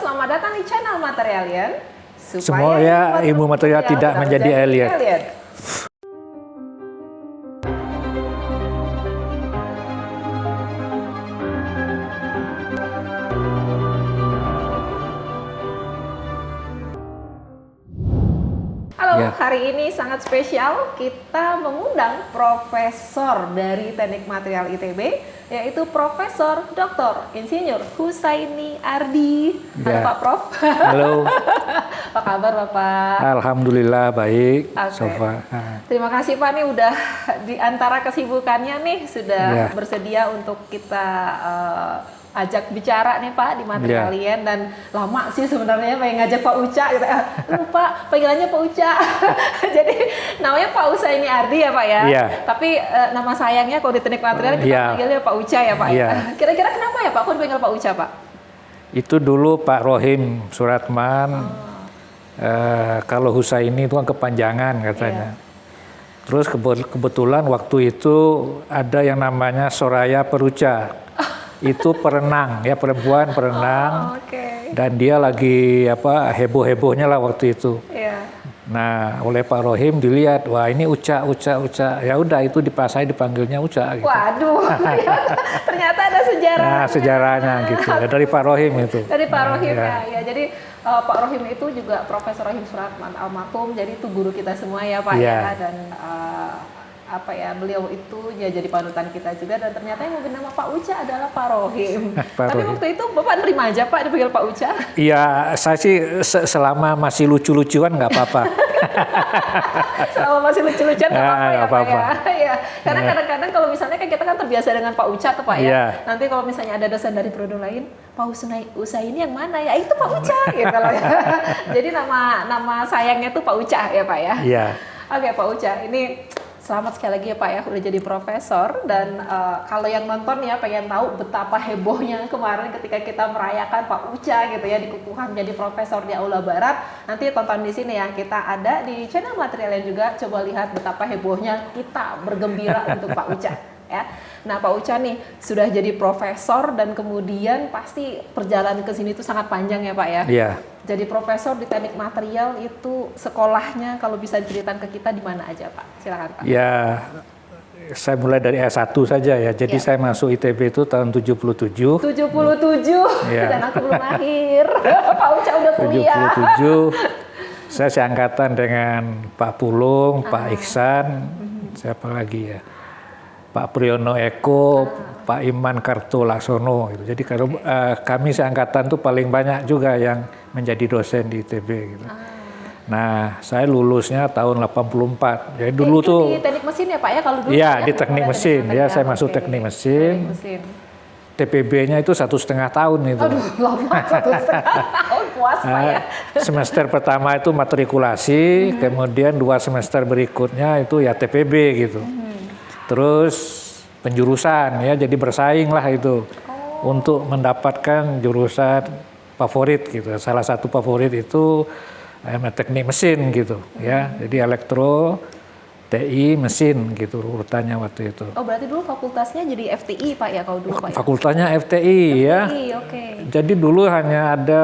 selamat datang di channel Materialian. Semua ya ilmu material tidak menjadi alien. Halo, Ya. hari ini sangat spesial. Kita mengundang profesor dari Teknik Material ITB, yaitu Profesor Dr. Insinyur Husaini Ardi. Halo Ya. Pak Prof. Halo, Apa kabar Bapak? alhamdulillah baik, Oke. Sofa. Terima kasih Pak, nih udah di antara kesibukannya nih sudah Ya. bersedia untuk kita ajak bicara nih Pak di Materialian. Dan lama sih sebenarnya pengen ngajak Pak Uca gitu. Pak, panggilannya Pak Uca. Jadi namanya Pak Husaini Ardi ya Pak ya. Iya. Tapi nama sayangnya kalau di Teknik Material kita Iya. panggilnya Pak Uca ya Pak. Iya. Ya? Kira-kira kenapa ya Pak kok dipanggil Pak Uca Pak? Itu dulu Pak Rohim Suratman, kalau Husaini itu kan kepanjangan katanya. Terus kebetulan waktu itu ada yang namanya Soraya Peruca. Itu perenang ya, perempuan perenang. Oke. Dan dia lagi heboh-hebohnya lah waktu itu. Iya. Nah, oleh Pak Rohim dilihat, wah ini Uca. Ya udah itu saya dipanggilnya Uca gitu. Waduh, ternyata ada sejarah. Nah, sejarahnya gitu. Ya, dari Pak Rohim itu. Dari Pak Rohim ya. ya. Jadi Pak Rohim itu juga Profesor Rohim Suratman almarhum, jadi itu guru kita semua ya Pak ya. Dan beliau itu ya jadi panutan kita juga, dan ternyata yang memberi nama Pak Uca adalah Pak Rohim. Pak Tapi Rohim. waktu itu Bapak nerima aja Pak dipanggil Pak Uca? Iya, saya sih selama masih lucu-lucuan nggak apa-apa. Selama masih lucu-lucuan nggak apa-apa ya nggak Pak apa-apa. ya. Iya. Karena kadang-kadang kalau misalnya kan kita kan terbiasa dengan Pak Uca tuh Pak ya. Iya. Nanti kalau misalnya ada dosen dari prodi lain, Pak Husaini yang mana ya? Itu Pak Uca gitu loh ya. Jadi nama sayangnya tuh Pak Uca ya Pak ya. Iya. Oke Pak Uca, ini selamat sekali lagi ya Pak ya udah jadi profesor. Dan kalau yang nonton ya pengen tahu betapa hebohnya kemarin ketika kita merayakan Pak Uca gitu ya dikukuhan jadi profesor di Aula Barat. Nanti tonton di sini ya, kita ada di channel Materialnya juga. Coba lihat betapa hebohnya kita bergembira untuk Pak Uca ya. Nah Pak Uca nih sudah jadi profesor dan kemudian pasti perjalanan ke sini itu sangat panjang ya Pak ya. Iya. Jadi profesor di Teknik Material itu sekolahnya kalau bisa diceritakan ke kita di mana aja Pak? Silakan Pak. Ya, saya mulai dari S1 saja ya. Jadi Ya. saya masuk ITB itu tahun 77. 77 Ya. dan aku belum lahir. Pak Uca udah kuliah. 77. Saya seangkatan dengan Pak Pulung, Pak Iksan, siapa lagi ya? Pak Priyono Eko, Pak Iman Karto Laksono. Gitu. Jadi kalau kami seangkatan tuh paling banyak juga yang menjadi dosen di ITB. Gitu. Nah, saya lulusnya tahun 84. Jadi dulu Itu tuh, di teknik mesin ya Pak ya kalau dulu? iya ya? di teknik Oh, mesin. Ya, saya masuk Oke. teknik mesin. Teknik mesin. TPB-nya itu 1,5 tahun itu. Aduh, lama 1,5 tahun puas Pak ya. Semester pertama itu matrikulasi, kemudian 2 semester berikutnya itu ya TPB gitu. Terus penjurusan ya, jadi bersaing lah itu untuk mendapatkan jurusan favorit gitu. Salah satu favorit itu teknik mesin gitu ya. Jadi elektro, TI, mesin gitu urutannya waktu itu. Oh berarti dulu fakultasnya jadi FTI Pak ya kalau dulu Pak ya? Fakultasnya FTI ya. FTI, oke. Jadi dulu hanya ada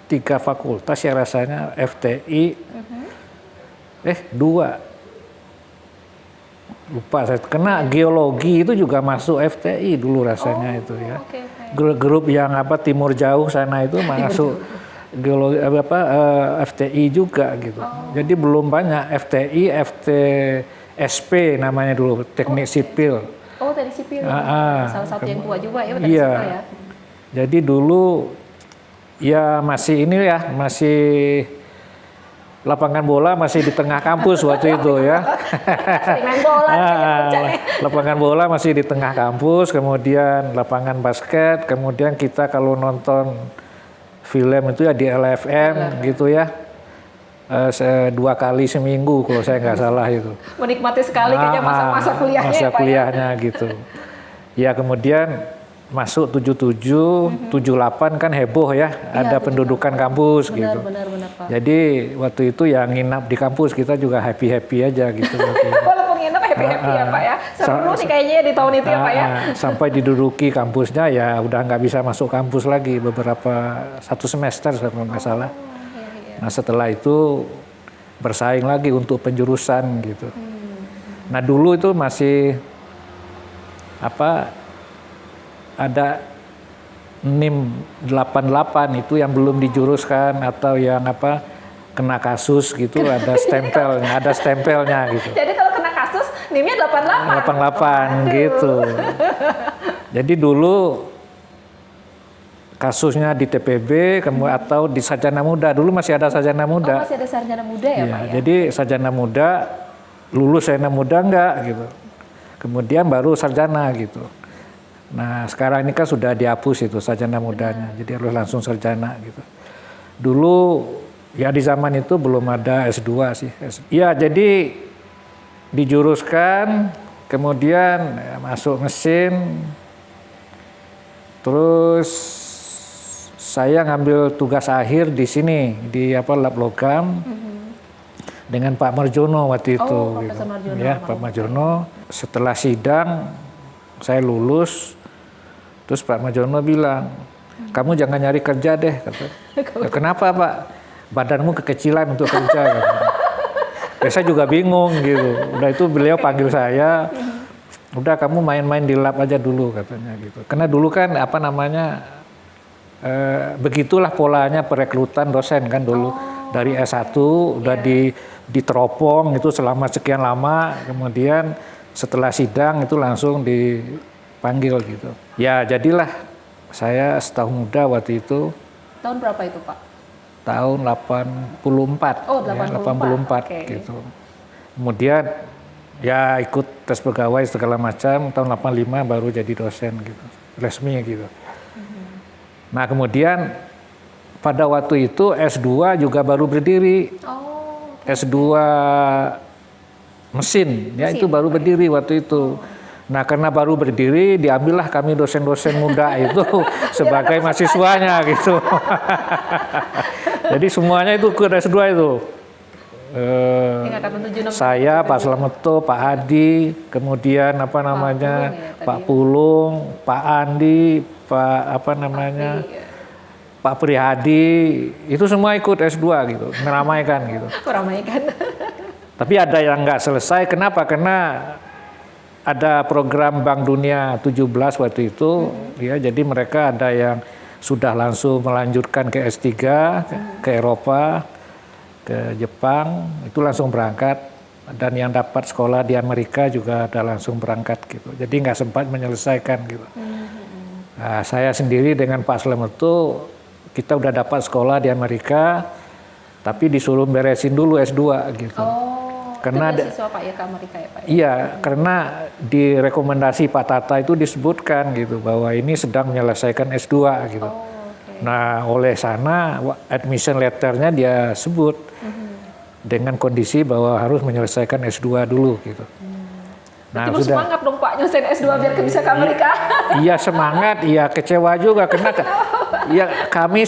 3 fakultas ya rasanya, FTI, 2. Lupa saya, kena geologi itu juga masuk FTI dulu rasanya itu ya. Oke. Grup yang timur jauh sana itu masuk geologi FTI juga gitu. Jadi belum banyak FTI, FTSP namanya dulu, teknik sipil. Oh teknik sipil. Salah satu yang tua juga ya teknik Iya. sipil ya. Jadi dulu ya masih lapangan bola masih di tengah kampus waktu itu ya. Sering main bola nih. Lapangan bola masih di tengah kampus, kemudian lapangan basket, kemudian kita kalau nonton film itu ya di LFM gitu ya. 2 kali seminggu kalau saya nggak salah itu. Menikmati sekali kayaknya masa-masa kuliahnya Masa ya Pak ya. kuliahnya gitu. Ya kemudian masuk 77, 78 kan heboh ya, ada pendudukan kampus gitu. Benar Pak. Jadi waktu itu ya nginap di kampus, kita juga happy-happy aja gitu. Walaupun nginep happy ya Pak ya. Seru nih kayaknya di tahun itu ya Pak ya. Sampai diduduki kampusnya ya udah nggak bisa masuk kampus lagi beberapa 1 semester kalau nggak salah. Nah setelah itu bersaing lagi untuk penjurusan gitu. Nah dulu itu masih ada NIM 88 itu yang belum dijuruskan atau yang kena kasus gitu ada stempelnya gitu. Jadi kalau kena kasus NIM-nya 88. 88 gitu. Jadi dulu kasusnya di TPB atau di Sarjana Muda. Dulu masih ada Sarjana Muda. Masih ada Sarjana Muda ya Pak ya. Jadi Sarjana Muda lulus Sarjana Muda enggak gitu. Kemudian baru sarjana gitu. Nah sekarang ini kan sudah dihapus itu sarjana mudanya, jadi harus langsung sarjana gitu. Dulu ya di zaman itu belum ada S2 sih. Ya jadi dijuruskan, kemudian masuk mesin, terus saya ngambil tugas akhir di sini di lab logam dengan Pak Marjono waktu itu. Gitu. Marjono, ya Pak Marjono. Setelah sidang saya lulus. Terus Pak Marjono bilang, kamu jangan nyari kerja deh. Kata. Kenapa Pak? Badanmu kekecilan untuk kerja. Saya juga bingung gitu. Udah itu beliau panggil saya, udah kamu main-main di lab aja dulu katanya gitu. Karena dulu kan begitulah polanya perekrutan dosen kan dulu. Dari S1 udah diteropong itu selama sekian lama, kemudian setelah sidang itu langsung dipanggil gitu. Ya jadilah saya setahun muda waktu itu. Tahun berapa itu Pak? Tahun 84. Oh 84 ya, 84 gitu. Kemudian ya ikut tes pegawai segala macam, tahun 85 baru jadi dosen gitu, resmi gitu. Nah kemudian pada waktu itu S2 juga baru berdiri. S2 mesin ya itu baru berdiri waktu itu. Nah karena baru berdiri diambillah kami dosen-dosen muda itu sebagai mahasiswanya gitu. Jadi semuanya itu ke S2 itu. Saya, Pak Slameto, Pak Hadi, kemudian Pak Pulung, Pak Andi, Pak Prihadi, itu semua ikut S2 gitu, meramaikan gitu. Meramaikan. Tapi ada yang nggak selesai, kenapa? Karena ada program Bank Dunia 17 waktu itu, ya jadi mereka ada yang sudah langsung melanjutkan ke S3, ke Eropa, ke Jepang, itu langsung berangkat. Dan yang dapat sekolah di Amerika juga ada langsung berangkat gitu. Jadi nggak sempat menyelesaikan gitu. Nah, saya sendiri dengan Pak Slameto, kita udah dapat sekolah di Amerika, tapi disuruh beresin dulu S2 gitu. Karena itu beasiswa Pak ya ke Amerika ya Pak? Iya, karena di rekomendasi Pak Tata itu disebutkan gitu bahwa ini sedang menyelesaikan S2 gitu. Nah, oleh sana admission letternya dia sebut dengan kondisi bahwa harus menyelesaikan S2 dulu gitu. Nah, sudah semangat dong Pak nyelesain S2 biar bisa ke Amerika. Iya semangat, iya kecewa juga karena ya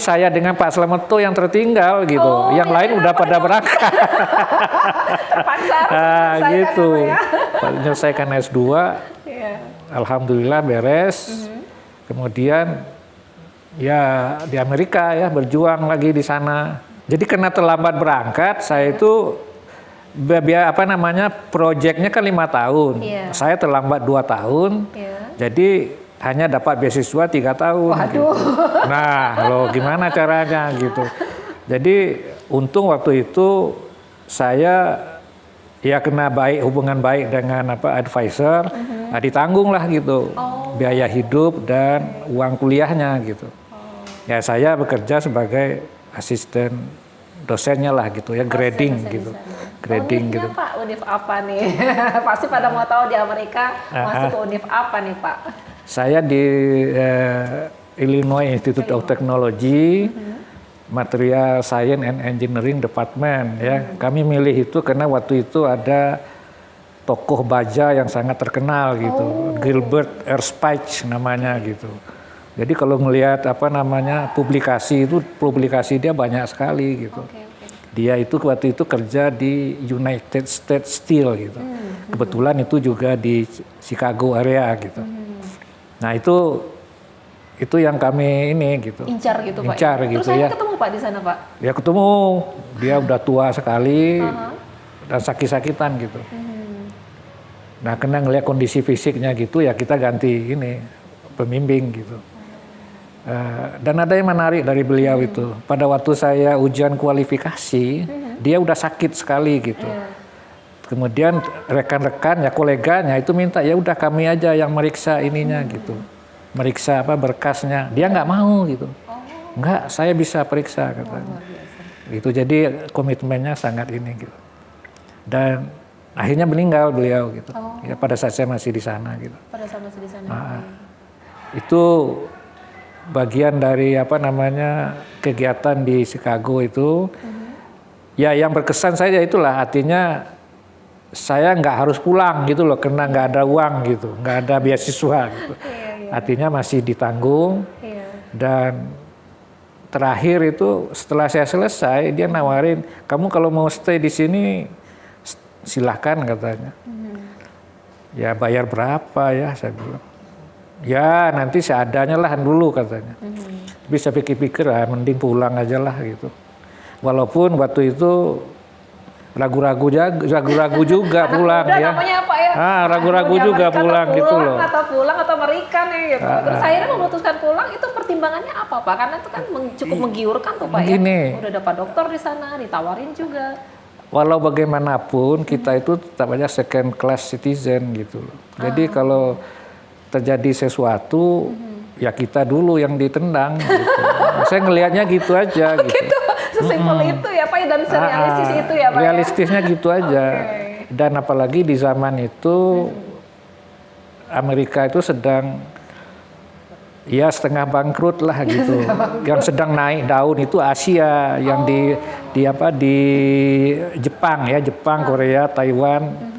saya dengan Pak Slameto yang tertinggal gitu. Yang lain udah pada berangkat. Gitu. Menyelesaikan S2. Alhamdulillah beres. Kemudian ya di Amerika ya berjuang lagi di sana. Jadi karena terlambat berangkat, saya itu proyeknya kan 5 tahun. Saya terlambat 2 tahun. Jadi hanya dapat beasiswa 3 tahun. Gitu. Nah, gimana caranya gitu. Jadi untung waktu itu saya ya kena hubungan baik dengan advisor, ditanggung lah gitu biaya hidup dan uang kuliahnya gitu. Ya saya bekerja sebagai asisten dosennya lah gitu ya, grading gitu. Grading gitu. Pak, univ apa nih? Pasti pada mau tahu di Amerika masuk ke univ apa nih Pak? Saya di Illinois Institute of Technology, Material Science and Engineering Department ya. Kami milih itu karena waktu itu ada tokoh baja yang sangat terkenal gitu, Gilbert Erspeich namanya gitu. Jadi kalau melihat publikasi dia banyak sekali gitu. Dia itu waktu itu kerja di United States Steel gitu. Kebetulan itu juga di Chicago area gitu. Nah itu yang kami ini gitu. Incar gitu Pak. Incar Terus gitu saya ya. ketemu Pak di sana Pak. Ya ketemu, dia udah tua sekali dan sakit-sakitan gitu. Nah kena ngeliat kondisi fisiknya gitu ya kita ganti ini pembimbing gitu. Dan ada yang menarik dari beliau itu. Pada waktu saya ujian kualifikasi, dia udah sakit sekali gitu. Kemudian rekan-rekan ya koleganya itu minta ya udah kami aja yang meriksa ininya gitu, meriksa apa berkasnya. Dia nggak mau gitu. Nggak, saya bisa periksa katanya. Gitu jadi komitmennya sangat ini gitu. Dan akhirnya meninggal beliau gitu. Ya pada saat saya masih di sana gitu. Pada saat masih di sana. Itu bagian dari apa namanya kegiatan di Chicago itu. Ya yang berkesan saya itulah artinya saya nggak harus pulang gitu loh karena nggak ada uang gitu, nggak ada beasiswa gitu. Artinya masih ditanggung. Dan terakhir itu setelah saya selesai dia nawarin kamu kalau mau stay di sini silahkan katanya. Ya bayar berapa ya saya bilang. Ya nanti seadanya lah dulu katanya. Bisa pikir-pikir mending pulang aja lah gitu. Walaupun waktu itu ragu-ragu juga pulang ya. Namanya apa ya? Ragu-ragu juga pulang gitu loh. Atau pulang atau merikan ya gitu. Terus akhirnya memutuskan pulang itu pertimbangannya apa Pak? Karena itu kan cukup menggiurkan tuh Pak Gini, ya. Udah dapat dokter di sana, ditawarin juga. Walau bagaimanapun kita itu tetap aja second class citizen gitu loh. Jadi kalau terjadi sesuatu ya kita dulu yang ditendang gitu. Saya ngelihatnya gitu aja gitu. Sesimpel itu ya Pak ya dan serealistis itu ya Pak. Realistisnya gitu aja. Dan apalagi di zaman itu Amerika itu sedang ya setengah bangkrut lah gitu. Yang sedang naik daun itu Asia, yang di Jepang ya, Jepang, Korea, Taiwan.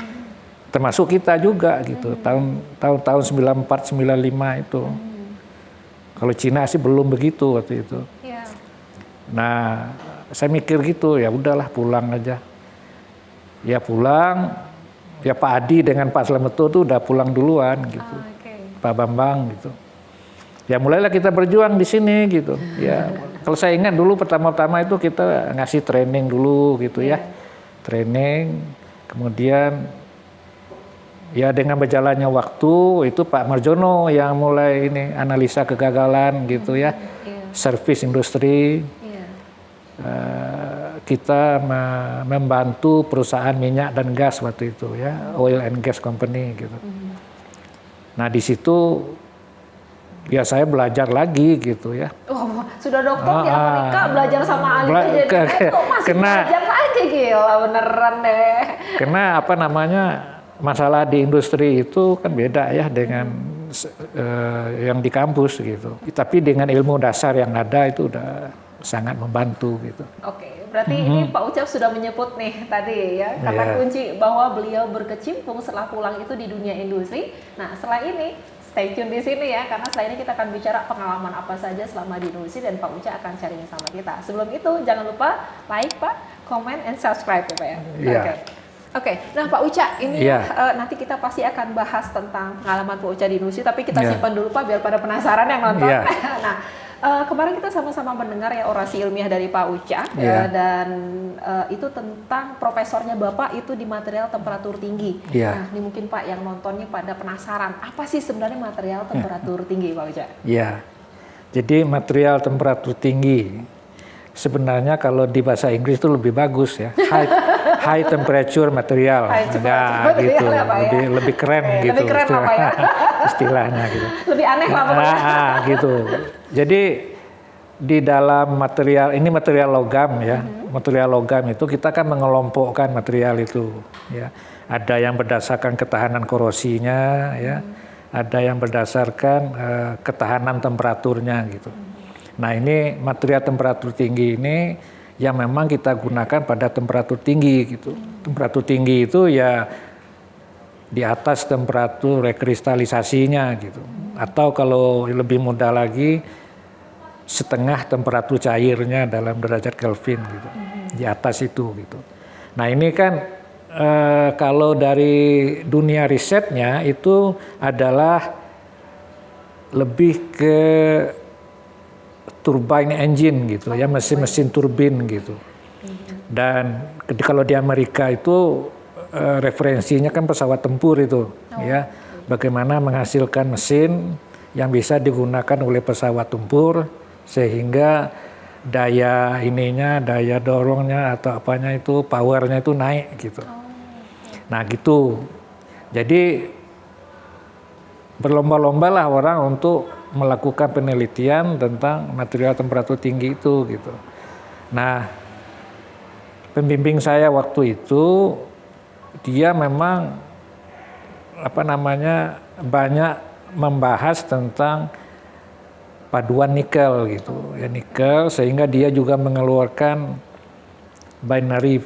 Termasuk kita juga gitu, tahun 94, 95 itu. Kalau Cina sih belum begitu waktu itu. Nah, saya mikir gitu, ya udahlah pulang aja. Ya pulang, ya Pak Adi dengan Pak Slameto tuh udah pulang duluan gitu. Pak Bambang gitu. Ya mulailah kita berjuang di sini gitu. Ya, kalau saya ingat dulu pertama-tama itu kita ngasih training dulu gitu ya. Training, kemudian ya dengan berjalannya waktu itu Pak Marjono yang mulai ini analisa kegagalan gitu ya, service industri. Kita membantu perusahaan minyak dan gas waktu itu ya, oil and gas company gitu. Nah di situ ya saya belajar lagi gitu ya. Oh, sudah dokter di Amerika belajar sama ahli jadi masih belajar lagi gila beneran deh. Karena apa namanya masalah di industri itu kan beda ya dengan yang di kampus gitu. Tapi dengan ilmu dasar yang ada itu udah sangat membantu gitu. Oke, berarti ini Pak Ucap sudah menyebut nih tadi ya kata kunci bahwa beliau berkecimpung setelah pulang itu di dunia industri. Nah setelah ini stay tune di sini ya karena setelah ini kita akan bicara pengalaman apa saja selama di industri dan Pak Ucap akan sharing sama kita. Sebelum itu jangan lupa like Pak, comment, and subscribe ya Pak ya. Oke, nah Pak Uca, ini nanti kita pasti akan bahas tentang pengalaman Pak Uca di industri, tapi kita simpan dulu Pak biar pada penasaran yang nonton. Nah, kemarin kita sama-sama mendengar ya orasi ilmiah dari Pak Uca dan itu tentang profesornya Bapak itu di material temperatur tinggi. Nah, ini mungkin Pak yang nontonnya pada penasaran, apa sih sebenarnya material temperatur tinggi Pak Uca? Iya, jadi material temperatur tinggi sebenarnya kalau di bahasa Inggris itu lebih bagus ya. High temperature material, gitu, lebih keren gitu, lebih keren apa ya? istilahnya gitu. Lebih aneh lah pokoknya. Gitu. Jadi di dalam material ini material logam ya, material logam itu kita kan mengelompokkan material itu, ya. Ada yang berdasarkan ketahanan korosinya, ya, ada yang berdasarkan ketahanan temperaturnya gitu. Nah ini material temperatur tinggi ini yang memang kita gunakan pada temperatur tinggi gitu. Temperatur tinggi itu ya di atas temperatur rekristalisasinya gitu. Atau kalau lebih mudah lagi setengah temperatur cairnya dalam derajat Kelvin gitu. di atas itu gitu. Nah ini kan kalau dari dunia risetnya itu adalah lebih ke turbine engine gitu ya, mesin-mesin turbin gitu. Dan kalau di Amerika itu referensinya kan pesawat tempur itu ya, bagaimana menghasilkan mesin yang bisa digunakan oleh pesawat tempur sehingga daya ininya, daya dorongnya atau apanya itu, powernya itu naik gitu. Nah gitu. Jadi berlomba-lomba lah orang untuk melakukan penelitian tentang material temperatur tinggi itu gitu. Nah, pembimbing saya waktu itu dia memang banyak membahas tentang paduan nikel gitu ya, nikel, sehingga dia juga mengeluarkan binary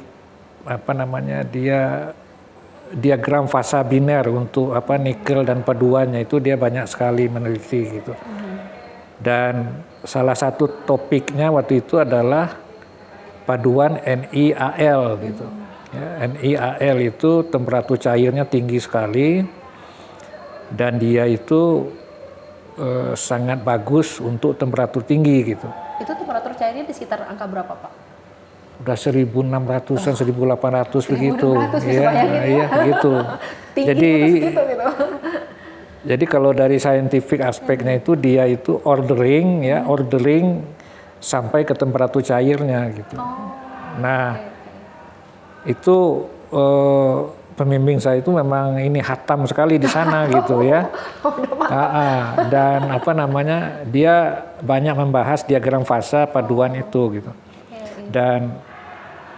diagram fasa biner untuk nikel dan paduannya itu dia banyak sekali meneliti gitu. Dan salah satu topiknya waktu itu adalah paduan NiAl gitu. Ya, NiAl itu temperatur cairnya tinggi sekali dan dia itu sangat bagus untuk temperatur tinggi gitu. Itu temperatur cairnya di sekitar angka berapa, Pak? Udah 1.600-an, 1.800 begitu. 1.800 bisa bayangin ya. Iya, begitu. Tinggi segitu gitu. Jadi kalau dari scientific aspeknya itu dia itu ordering sampai ke temperatur cairnya gitu. Nah, itu pembimbing saya itu memang ini hatam sekali di sana gitu ya. Dan dia banyak membahas diagram fasa paduan itu gitu. Dan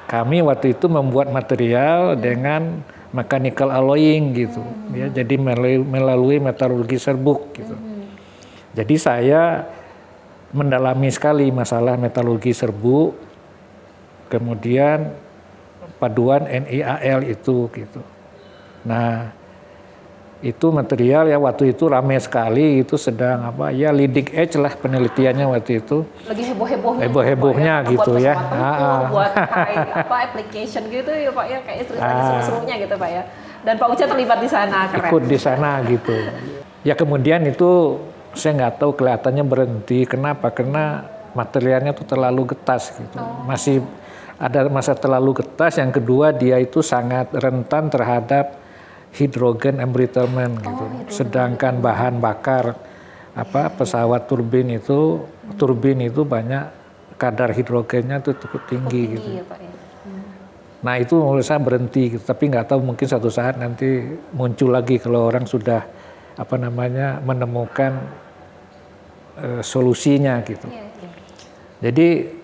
kami waktu itu membuat material dengan mechanical alloying gitu ya, jadi melalui metalurgi serbuk gitu. Jadi saya mendalami sekali masalah metalurgi serbuk, kemudian paduan NiAl itu gitu. Nah, itu material ya waktu itu ramai sekali, itu sedang leading edge lah penelitiannya waktu itu. Lagi hebohnya gitu ya. Buat application gitu ya Pak ya, kayak seru-serunya gitu Pak ya. Dan Pak Uca terlibat di sana, keren. Ikut di sana gitu. Ya kemudian itu saya nggak tahu kelihatannya berhenti. Kenapa? Karena materialnya tuh terlalu getas gitu. Masih ada masa terlalu getas. Yang kedua dia itu sangat rentan terhadap hydrogen embrittlement gitu. Sedangkan bahan bakar pesawat turbin itu banyak kadar hidrogennya itu cukup tinggi gitu. Ya, Pak, ya. Nah itu menurut saya berhenti gitu. Tapi nggak tahu mungkin suatu saat nanti muncul lagi kalau orang sudah menemukan solusinya gitu. Jadi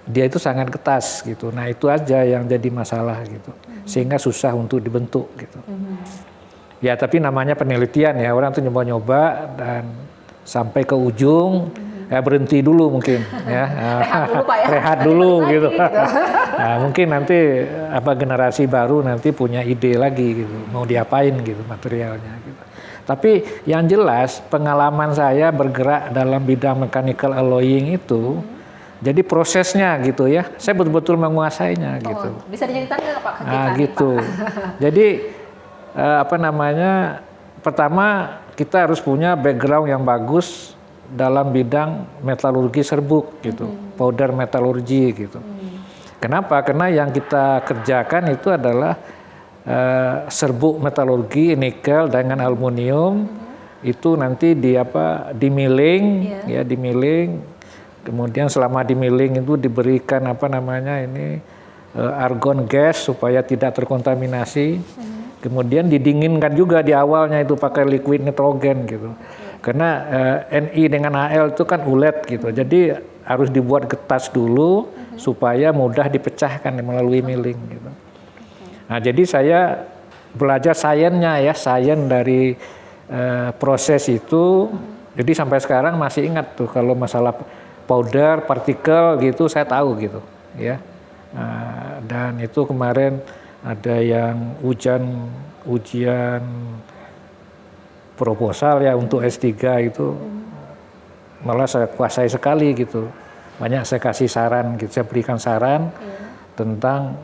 dia itu sangat ketas gitu. Nah itu aja yang jadi masalah gitu. Sehingga susah untuk dibentuk gitu. Ya tapi namanya penelitian ya, orang tuh nyoba-nyoba dan sampai ke ujung ya berhenti dulu mungkin ya. Rehat dulu Pak ya. Rehat dulu gitu. Nah, mungkin nanti generasi baru nanti punya ide lagi gitu, mau diapain gitu materialnya gitu. Tapi yang jelas pengalaman saya bergerak dalam bidang mechanical alloying itu, jadi prosesnya gitu ya, saya betul-betul menguasainya gitu. Bisa diceritakan nggak Pak ke kita? Nah gitu. Jadi pertama kita harus punya background yang bagus dalam bidang metalurgi serbuk gitu, powder metallurgy gitu. Kenapa? Karena yang kita kerjakan itu adalah serbuk metalurgi nikel dengan aluminium, itu nanti di-milling ya, di-milling. Kemudian selama di-milling itu diberikan argon gas supaya tidak terkontaminasi. Kemudian didinginkan juga di awalnya itu pakai liquid nitrogen gitu. Karena Ni dengan Al itu kan ulet gitu. Jadi harus dibuat getas dulu supaya mudah dipecahkan melalui milling gitu. Nah, jadi saya belajar sainsnya ya, sains dari proses itu. Jadi sampai sekarang masih ingat tuh kalau masalah powder, partikel gitu saya tahu gitu ya. Dan itu kemarin ada yang ujian proposal ya untuk S3 itu malah saya kuasai sekali gitu. Banyak saya kasih saran gitu, saya berikan saran tentang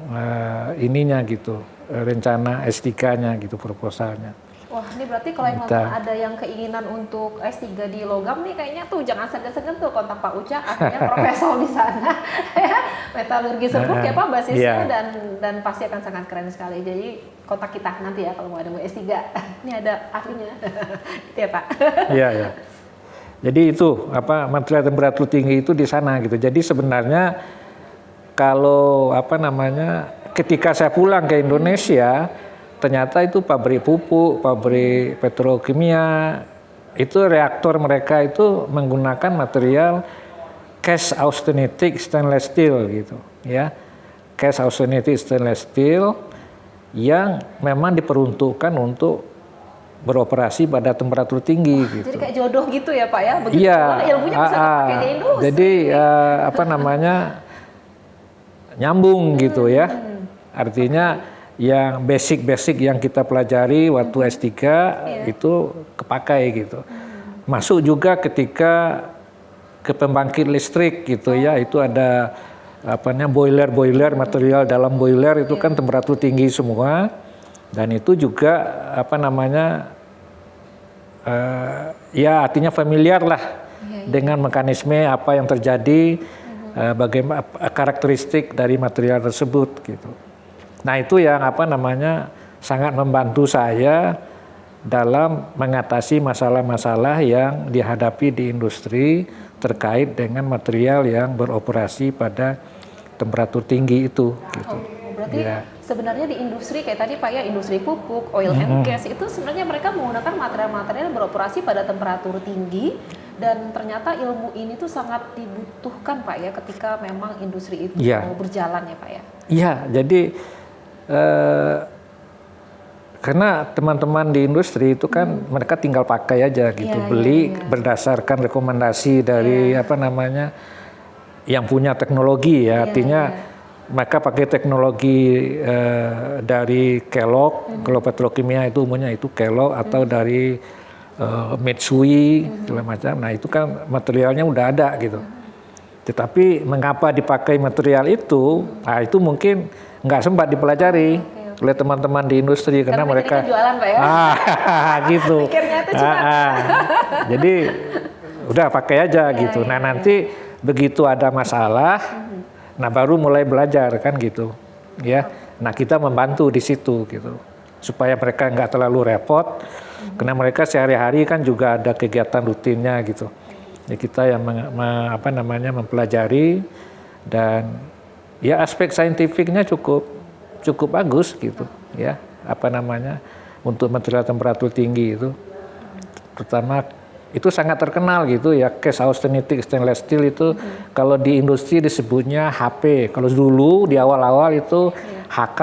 ininya gitu, rencana S3-nya gitu, proposalnya. Wah, ini berarti kalau yang nonton ada yang keinginan untuk S3 di logam nih, kayaknya tuh jangan segan-segan tuh kontak Pak Uca, akhirnya profesor di sana. Metalurgi serbuk ya Pak basisnya, dan pasti akan sangat keren sekali. Jadi kontak kita nanti ya kalau mau ada S3. Ini ada ahlinya. Gitu ya Pak. Iya, ya. Jadi itu apa, material temperatur tinggi itu di sana gitu. Jadi sebenarnya kalau apa namanya, ketika saya pulang ke Indonesia, ternyata itu pabrik pupuk, pabrik petrokimia, itu reaktor mereka itu menggunakan material cast austenitic stainless steel gitu, ya. Cast austenitic stainless steel yang memang diperuntukkan untuk beroperasi pada temperatur tinggi gitu. Jadi kayak jodoh gitu ya Pak ya? Begitu Iya, ilmunya bisa dipakai di industri. jadi apa namanya, nyambung gitu ya. Artinya yang basic-basic yang kita pelajari waktu S3 itu kepakai gitu. Masuk juga ketika ke pembangkit listrik gitu ya, itu ada apa namanya, boiler material dalam boiler itu kan temperatur tinggi semua, dan itu juga apa namanya, ya artinya familiar lah dengan mekanisme apa yang terjadi, bagaimana karakteristik dari material tersebut gitu. Nah itu yang apa namanya sangat membantu saya dalam mengatasi masalah-masalah yang dihadapi di industri terkait dengan material yang beroperasi pada temperatur tinggi itu gitu. Berarti sebenarnya di industri kayak tadi Pak ya, industri pupuk, oil and gas itu sebenarnya mereka menggunakan material-material beroperasi pada temperatur tinggi, dan ternyata ilmu ini tuh sangat dibutuhkan Pak ya ketika memang industri itu mau berjalan ya Pak ya. Iya, jadi karena teman-teman di industri itu kan mereka tinggal pakai aja gitu, beli berdasarkan rekomendasi dari apa namanya yang punya teknologi ya, artinya mereka pakai teknologi dari Kellogg, kalau petrokimia itu umumnya itu Kellogg atau dari Mitsui segala macam. Nah itu kan materialnya udah ada gitu. Tetapi mengapa dipakai material itu? Nah itu mungkin nggak sempat dipelajari oleh teman-teman di industri karena mereka jualan Pak ya. Gitu. Pikirnya itu cuma. Jadi udah pakai aja gitu. Nah nanti begitu ada masalah, nah baru mulai belajar kan gitu, ya. Nah kita membantu di situ gitu, supaya mereka nggak terlalu repot, karena mereka sehari-hari kan juga ada kegiatan rutinnya gitu. Ya kita yang apa namanya mempelajari, dan ya aspek saintifiknya cukup bagus gitu, ya. Apa namanya untuk material temperatur tinggi itu, pertama itu sangat terkenal gitu ya, cast austenitic stainless steel itu kalau di industri disebutnya HP. Kalau dulu di awal-awal itu HK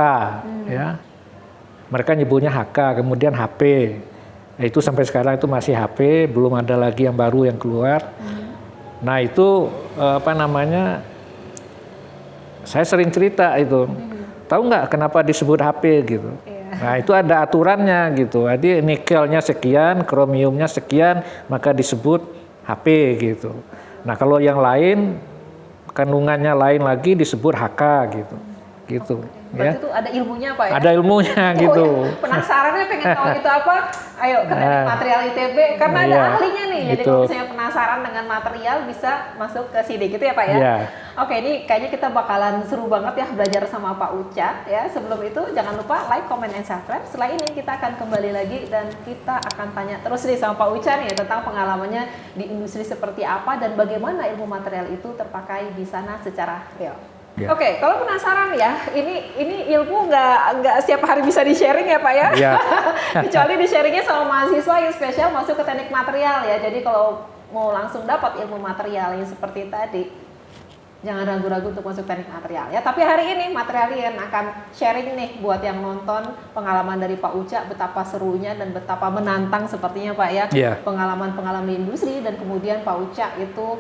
ya. Mereka nyebutnya HK, kemudian HP. Nah, itu sampai sekarang itu masih HP, belum ada lagi yang baru yang keluar. Nah, itu apa namanya? Saya sering cerita itu. Tahu nggak kenapa disebut HP gitu? Nah itu ada aturannya gitu, jadi nikelnya sekian, kromiumnya sekian, maka disebut HP gitu. Nah kalau yang lain, kandungannya lain lagi disebut HK gitu. Gitu. Berarti itu ada ilmunya Pak ya? Ada ilmunya gitu. Ya. Penasarannya pengen tahu itu apa? Ayo ke teknik material ITB, karena ada ahlinya nih. Jadi kalau misalnya penasaran dengan material bisa masuk ke sini gitu ya Pak ya? Oke, ini kayaknya kita bakalan seru banget ya belajar sama Pak Uca ya. Sebelum itu jangan lupa like, comment, and subscribe. Setelah ini kita akan kembali lagi dan kita akan tanya terus nih sama Pak Uca nih tentang pengalamannya di industri seperti apa dan bagaimana ilmu material itu terpakai di sana secara real. Oke, kalau penasaran ya, ini ilmu nggak setiap hari bisa di-sharing ya Pak ya? Kecuali di-sharingnya sama mahasiswa yang spesial masuk ke teknik material ya. Jadi kalau mau langsung dapat ilmu material yang seperti tadi, jangan ragu-ragu untuk masuk teknik material ya. Tapi hari ini materialien akan sharing nih buat yang nonton pengalaman dari Pak Uca, betapa serunya dan betapa menantang sepertinya Pak ya. Pengalaman-pengalaman di industri, dan kemudian Pak Uca itu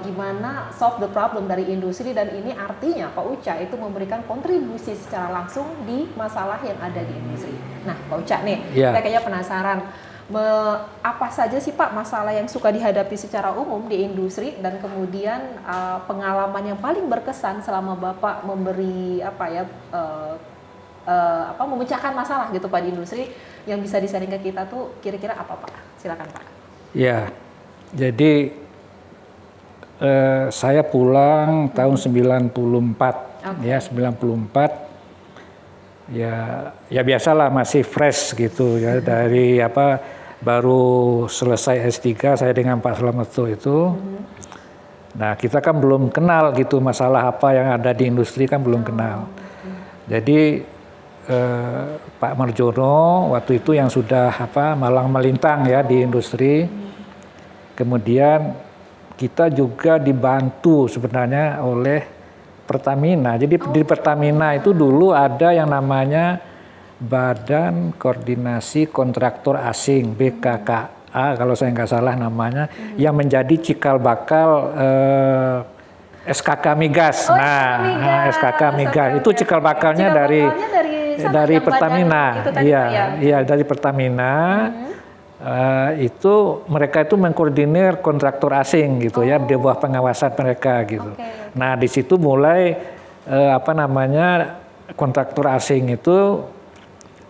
gimana solve the problem dari industri, dan ini artinya Pak Uca itu memberikan kontribusi secara langsung di masalah yang ada di industri. Nah Pak Uca nih, saya kayaknya penasaran Apa saja sih Pak masalah yang suka dihadapi secara umum di industri, dan kemudian pengalaman yang paling berkesan selama Bapak memberi memecahkan masalah gitu Pak di industri, yang bisa di-sharing ke kita tuh kira-kira apa Pak? Silakan Pak. Ya, jadi saya pulang tahun 94, ya 94. Ya biasalah masih fresh gitu ya, dari baru selesai S3 saya dengan Pak Slametto itu. Nah, kita kan belum kenal gitu masalah apa yang ada di industri, kan belum kenal. Jadi Pak Marjono waktu itu yang sudah malang melintang ya di industri. Kemudian kita juga dibantu sebenarnya oleh Pertamina. Jadi di Pertamina itu dulu ada yang namanya Badan Koordinasi Kontraktor Asing, BKKA kalau saya nggak salah namanya, yang menjadi cikal bakal SKK Migas. SKK Migas itu cikal bakalnya dari Pertamina. Iya, dari Pertamina. Itu mereka itu mengkoordinir kontraktor asing gitu ya, di bawah pengawasan mereka gitu. Nah, di situ mulai kontraktor asing itu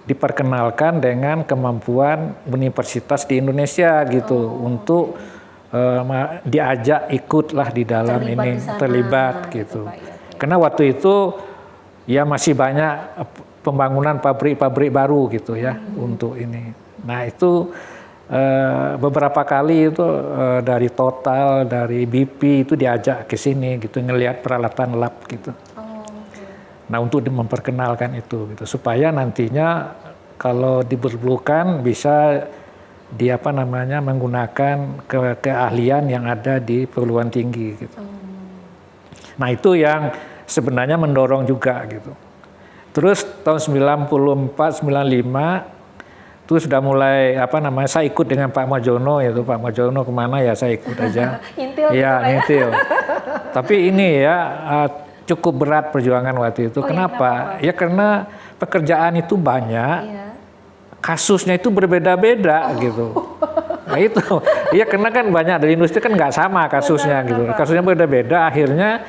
diperkenalkan dengan kemampuan universitas di Indonesia gitu, untuk diajak ikutlah di dalam terlibat gitu. Karena waktu itu ya masih banyak pembangunan pabrik-pabrik baru gitu ya untuk ini. Nah, itu beberapa kali itu dari Total, dari BP itu diajak ke sini gitu, ngelihat peralatan lab gitu. Nah, untuk memperkenalkan itu gitu, supaya nantinya kalau diperlukan bisa menggunakan keahlian yang ada di perguruan tinggi gitu. Nah, itu yang sebenarnya mendorong juga gitu. Terus tahun 94 95 itu sudah mulai saya ikut dengan Pak Marjono, yaitu Pak Marjono kemana ya saya ikut aja. Ngintil. Tapi ini ya cukup berat perjuangan waktu itu. Kenapa? Ya karena pekerjaan itu banyak, kasusnya itu berbeda-beda gitu. Nah itu, ya karena kan banyak dari industri kan nggak sama kasusnya gitu. Kasusnya berbeda-beda, akhirnya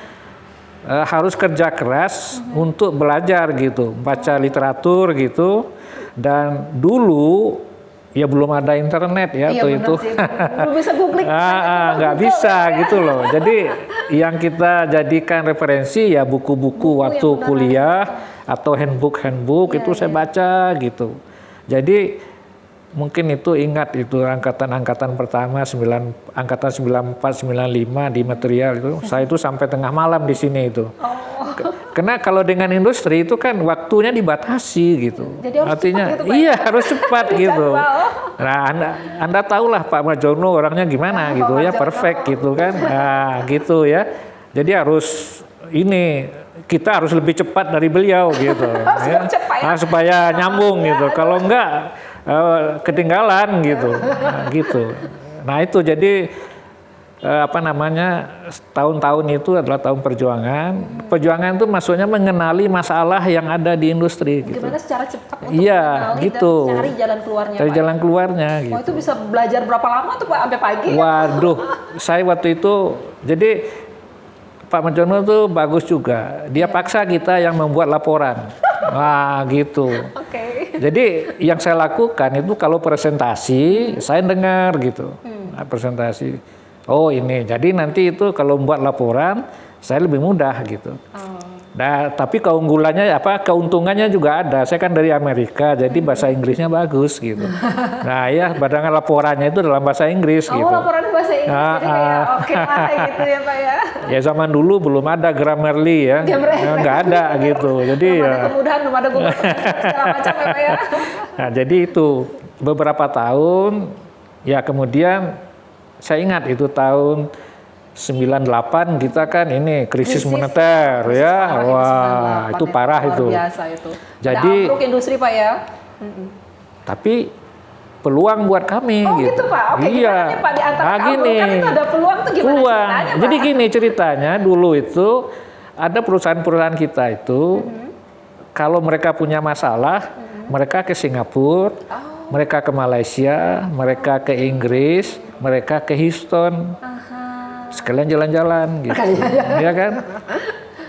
harus kerja keras untuk belajar gitu, baca literatur gitu. Dan dulu ya belum ada internet ya atau itu, belum bisa googling, nggak bisa gitu loh. Jadi yang kita jadikan referensi ya buku-buku waktu kuliah atau handbook itu saya baca gitu. Jadi mungkin itu ingat itu angkatan pertama angkatan 94 95 di material itu, saya itu sampai tengah malam di sini itu. Karena kalau dengan industri itu kan waktunya dibatasi gitu. Jadi harus artinya cepat gitu, iya harus cepat gitu. Nah, Anda tahulah Pak Marjono orangnya gimana gitu ya, perfect gitu kan. Nah, gitu ya. Jadi kita harus lebih cepat dari beliau gitu ya. Nah, supaya nyambung gitu. Kalau enggak ketinggalan gitu. Nah, gitu. Nah, itu jadi tahun-tahun itu adalah tahun perjuangan. Perjuangan itu maksudnya mengenali masalah yang ada di industri. Gimana gitu. Secara cepat untuk mengenali gitu. Dan cari jalan keluarnya. Cari jalan keluarnya. Gitu. Itu bisa belajar berapa lama tuh Pak, sampai pagi? Waduh, saya waktu itu jadi Pak Marjono tuh bagus juga. Dia paksa kita yang membuat laporan. Wah gitu. Jadi yang saya lakukan itu kalau presentasi saya dengar gitu, presentasi. Oh ini, jadi nanti itu kalau membuat laporan saya lebih mudah gitu. Nah, tapi keuntungannya juga ada. Saya kan dari Amerika, jadi bahasa Inggrisnya bagus gitu. Nah ya, badangan laporannya itu dalam bahasa Inggris gitu. Laporannya bahasa Inggris, jadi kayak oke lah gitu ya Pak ya. Ya zaman dulu belum ada Grammarly ya, nggak ada gitu. Jadi belum ada kemudahan, belum ada Google segala macam ya Pak ya. Nah jadi itu beberapa tahun, ya kemudian saya ingat itu tahun 98 kita kan ini krisis moneter ya. Wah, itu parah itu. Biasa itu. Jadi ambruk industri Pak ya. Tapi peluang buat kami gitu. Pak. Iya. Nih, Pak, di antara gini. Kan itu ada peluang tuh gimana ceritanya, Jadi gini ceritanya, dulu itu ada perusahaan-perusahaan kita itu kalau mereka punya masalah, mereka ke Singapura. Mereka ke Malaysia, mereka ke Inggris, mereka ke Houston. Sekalian jalan-jalan gitu. Ya kan?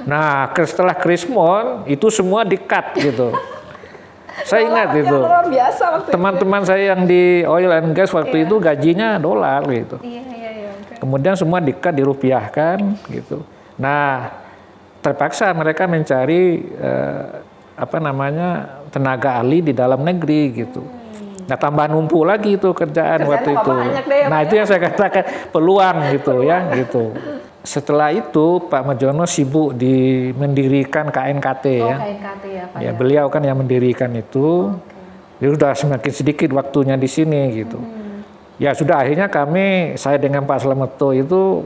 Nah, setelah Krismon itu semua di-cut gitu. Saya ingat itu. Luar biasa waktu teman-teman saya yang di oil and gas waktu itu gajinya dolar gitu. Iya. Kemudian semua di-cut, dirupiahkan gitu. Nah, terpaksa mereka mencari tenaga ahli di dalam negeri gitu. Nah, tambah numpuk lagi itu kerjaan waktu itu. Nah, itu yang saya katakan peluang gitu ya gitu. Setelah itu Pak Marjono sibuk mendirikan KNKT ya. KNKT ya Pak. Ya, beliau kan yang mendirikan itu. Dia sudah semakin sedikit waktunya di sini gitu. Ya sudah akhirnya saya dengan Pak Slametto itu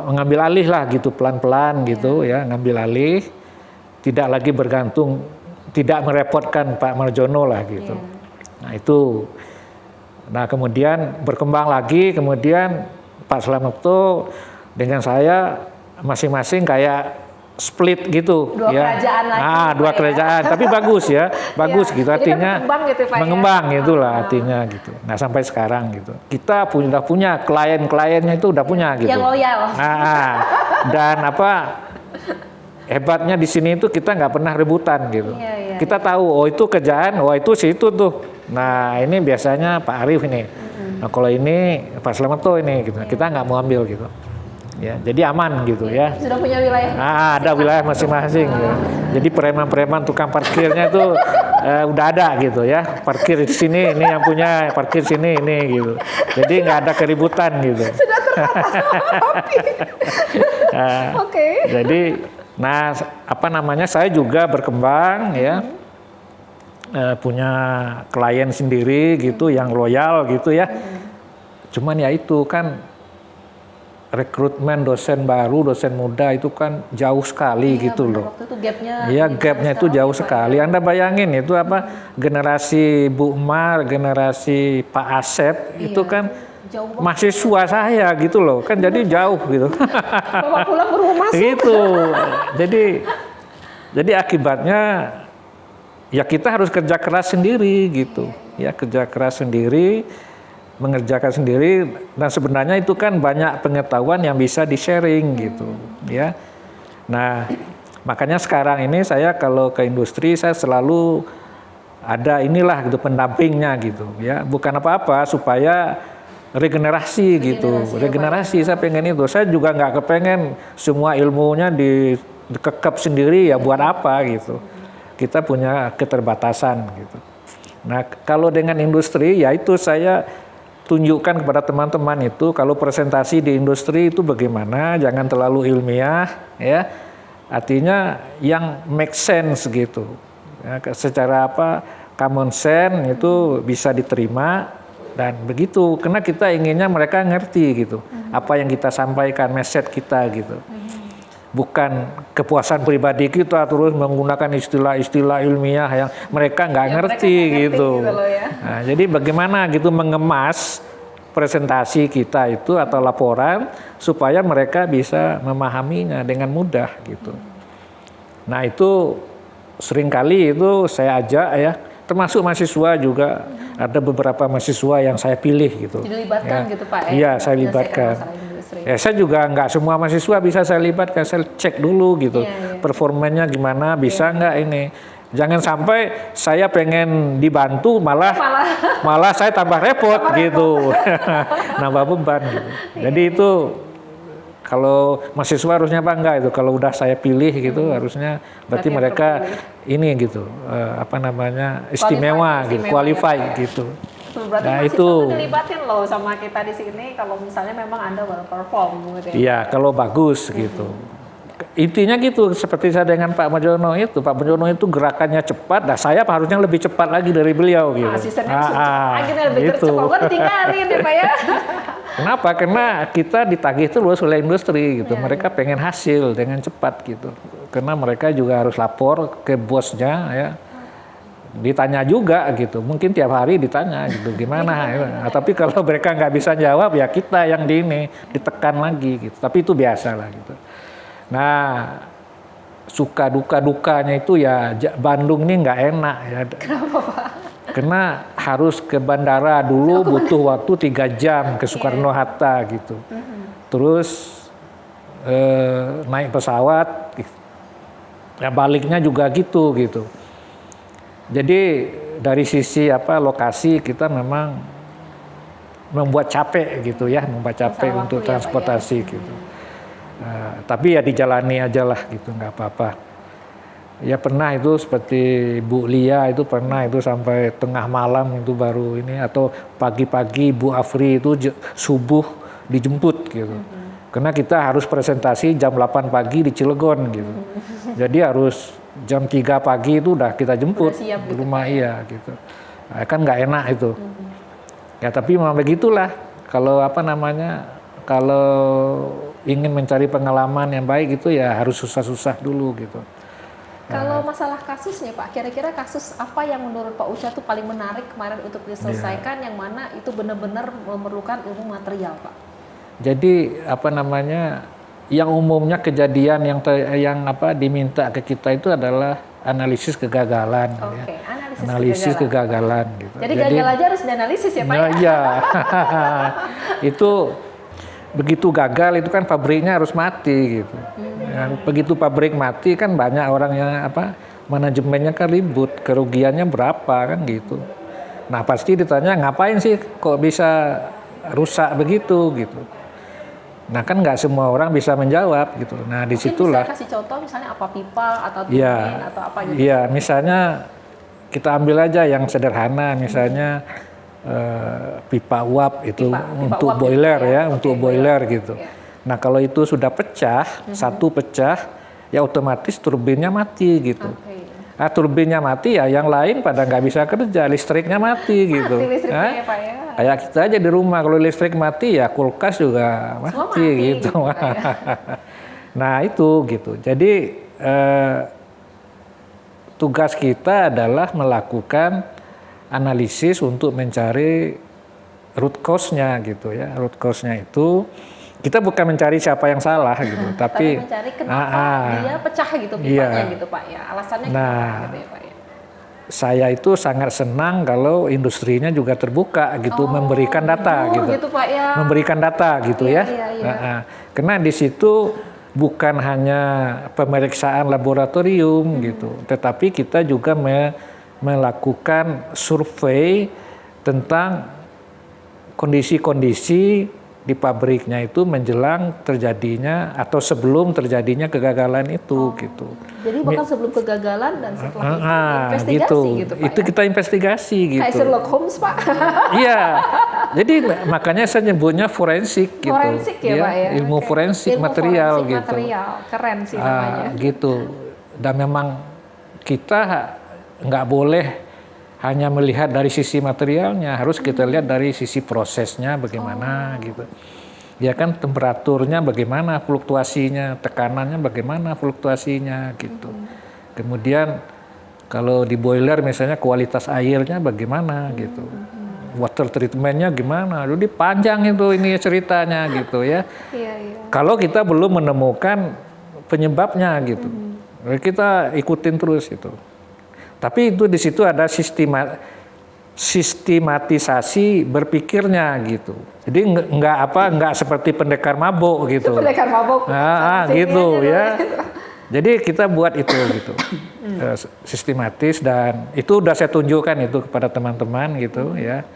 mengambil alih lah gitu pelan-pelan gitu ya, ngambil alih. Tidak lagi bergantung, tidak merepotkan Pak Marjono lah gitu. Nah itu, kemudian berkembang lagi, kemudian Pak Slametto dengan saya masing-masing kayak split gitu. Dua kerajaan lagi. Dua kerajaan, tapi bagus ya, bagus gitu artinya mengembang gitu Pak. Mengembang itulah artinya gitu. Nah sampai sekarang gitu, kita udah punya klien-kliennya itu udah punya gitu. Yang loyal. Dan hebatnya di sini itu kita nggak pernah rebutan gitu. Kita tahu, itu kerjaan, itu situ tuh. Nah ini biasanya Pak Arief ini. Nah kalau ini Pak Slametto ini gitu. Kita nggak mau ambil gitu. Ya, jadi aman gitu ya. Sudah punya wilayah. Ada wilayah masing-masing. Ya. Jadi preman-preman tukang parkirnya itu udah ada gitu ya. Parkir di sini, ini yang punya, parkir sini ini gitu. Jadi nggak ada keributan gitu. Sudah Oke. Jadi saya juga berkembang ya. Punya klien sendiri gitu yang loyal gitu ya. Cuman ya itu kan rekrutmen dosen baru, dosen muda itu kan jauh sekali gitu loh. Waktu itu gapnya. Iya, gapnya itu jauh sekali. Anda bayangin itu generasi Bu Mar, generasi Pak Asep itu kan mahasiswa saya gitu loh. Kan jadi jauh gitu. Bawa pulang berumah gitu. Jadi akibatnya ya kita harus kerja keras sendiri gitu. Ya kerja keras sendiri, mengerjakan sendiri, dan sebenarnya itu kan banyak pengetahuan yang bisa di-sharing gitu ya. Nah, makanya sekarang ini saya kalau ke industri saya selalu ada inilah gitu pendampingnya gitu ya. Bukan apa-apa supaya regenerasi gitu. Regenerasi saya pengen itu. Saya juga nggak kepengen semua ilmunya dikekep sendiri ya buat apa gitu. Kita punya keterbatasan gitu. Nah, kalau dengan industri ya itu saya tunjukkan kepada teman-teman itu kalau presentasi di industri itu bagaimana, jangan terlalu ilmiah ya. Artinya yang make sense gitu. Ya, secara common sense itu bisa diterima dan begitu. Karena kita inginnya mereka ngerti gitu. Apa yang kita sampaikan, message kita gitu. Bukan kepuasan pribadi kita terus menggunakan istilah-istilah ilmiah yang mereka nggak ngerti gitu. Nah, jadi bagaimana gitu mengemas presentasi kita itu atau laporan supaya mereka bisa memahaminya dengan mudah gitu. Nah itu seringkali itu saya ajak ya, termasuk mahasiswa juga ada beberapa mahasiswa yang saya pilih gitu. Dilibatkan gitu Pak? Iya, saya libatkan. Ya, saya juga nggak semua mahasiswa bisa saya libatkan, saya cek dulu gitu, performanya gimana, bisa nggak ini. Jangan sampai saya pengen dibantu malah saya tambah repot gitu, nambah beban gitu. Jadi itu kalau mahasiswa harusnya bangga itu, kalau udah saya pilih gitu harusnya berarti mereka ini gitu, istimewa gitu, qualified gitu. Berarti nah itu dilibatin loh sama kita di sini kalau misalnya memang Anda well perform gitu ya. Iya, kalau bagus gitu. Intinya gitu, seperti saya dengan Pak Marjono itu. Pak Marjono itu gerakannya cepat, nah saya harusnya lebih cepat lagi dari beliau gitu. Asistennya lebih gitu. cepat, ditinggalin ya Pak ya. Kenapa? Karena kita ditagih terus oleh industri gitu. Mereka pengen hasil dengan cepat gitu. Karena mereka juga harus lapor ke bosnya ya. Ditanya juga gitu, mungkin tiap hari ditanya gitu gimana tapi kalau mereka nggak bisa jawab ya kita yang ditekan lagi gitu, tapi itu biasa lah gitu. Nah suka dukanya itu ya Bandung ini nggak enak ya. Kenapa Pak? Karena harus ke bandara dulu butuh waktu 3 jam ke Soekarno-Hatta gitu. Terus naik pesawat, ya baliknya juga gitu. Jadi dari sisi lokasi kita memang membuat capek gitu ya, untuk transportasi gitu. Tapi ya dijalani aja lah gitu, nggak apa-apa. Ya pernah itu seperti Bu Lia itu pernah itu sampai tengah malam itu baru ini, atau pagi-pagi Bu Afri itu subuh dijemput gitu. Karena kita harus presentasi jam 8 pagi di Cilegon gitu. Jadi harus jam 3 pagi itu udah kita jemput di rumah gitu. Nah, kan nggak enak itu. Ya tapi memang begitulah. Kalau kalau ingin mencari pengalaman yang baik itu ya harus susah-susah dulu gitu. Kalau masalah kasusnya Pak, kira-kira kasus apa yang menurut Pak Uca tuh paling menarik kemarin untuk diselesaikan, yang mana itu benar-benar memerlukan ilmu material Pak? Jadi yang umumnya kejadian yang diminta ke kita itu adalah analisis kegagalan. Oke, analisis kegagalan gitu. Jadi gagal aja harus dianalisis ya Pak? Iya. Itu begitu gagal itu kan pabriknya harus mati gitu. Begitu pabrik mati kan banyak orang yang manajemennya kan ribut, kerugiannya berapa kan gitu. Nah pasti ditanya ngapain sih kok bisa rusak begitu gitu. Nah kan nggak semua orang bisa menjawab gitu. Nah disitulah. Bisa kasih contoh misalnya apa pipa atau turbin atau apa gitu. Iya misalnya kita ambil aja yang sederhana misalnya pipa uap itu untuk uap boiler gitu ya, untuk boiler gitu. Yeah. Nah kalau itu sudah pecah, satu pecah, ya otomatis turbinnya mati gitu. Nah turbinnya mati ya yang lain pada nggak bisa kerja, listriknya mati gitu. Listriknya, Pak, ya. Kayak kita aja di rumah kalau listrik mati ya kulkas juga mati gitu. Nah itu gitu. Jadi tugas kita adalah melakukan analisis untuk mencari root cause-nya gitu ya. Root cause-nya itu kita bukan mencari siapa yang salah gitu, tapi mencari kenapa dia pecah gitu pipanya gitu Pak ya. Alasannya kenapa gitu ya Pak ya. Saya itu sangat senang kalau industrinya juga terbuka gitu, memberikan data gitu. Pak ya. Memberikan data gitu ya. Karena di situ bukan hanya pemeriksaan laboratorium gitu, tetapi kita juga melakukan survei tentang kondisi-kondisi di pabriknya itu menjelang terjadinya atau sebelum terjadinya kegagalan itu gitu. Jadi bahkan sebelum kegagalan dan setelah investigasi gitu Pak. Itu kita investigasi gitu. Kayak Sherlock Holmes Pak. Iya. Jadi makanya saya nyebutnya forensik gitu. Forensik ya Pak ya. Ilmu forensik material forensik gitu. Material. Keren sih namanya. Gitu. Dan memang kita nggak boleh hanya melihat dari sisi materialnya, harus kita lihat dari sisi prosesnya bagaimana gitu. Ya kan temperaturnya bagaimana fluktuasinya, tekanannya bagaimana fluktuasinya gitu. Kemudian kalau di boiler misalnya kualitas airnya bagaimana gitu. Water treatmentnya gimana, jadi panjang itu ini ceritanya gitu ya. Kalau kita belum menemukan penyebabnya gitu, kita ikutin terus itu. Tapi itu di situ ada sistematisasi berpikirnya gitu. Jadi nggak seperti pendekar mabuk gitu. Pendekar mabuk. Gitu ya. Jadi kita buat itu gitu. Sistematis, dan itu udah saya tunjukkan itu kepada teman-teman gitu ya.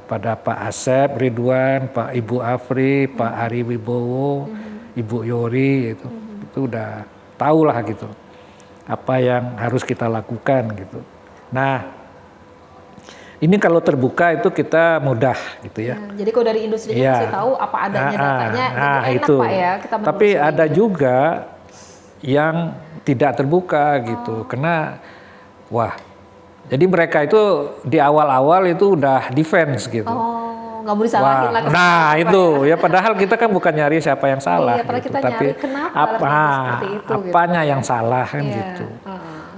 Pada Pak Asep Ridwan, Pak Ibu Afri, Pak Ari Wibowo, Ibu Yori itu udah tahu lah gitu apa yang harus kita lakukan gitu. Nah ini kalau terbuka itu kita mudah gitu ya. Jadi kalau dari industri kasih tahu apa adanya datanya, jadi enak Pak ya kita. Tapi ada juga yang tidak terbuka gitu, karena jadi mereka itu di awal-awal itu udah defense gitu. Nggak boleh salahin lah. Nah itu ya padahal kita kan bukan nyari siapa yang salah gitu, kita tapi nyari kenapa apanya yang salah kan gitu.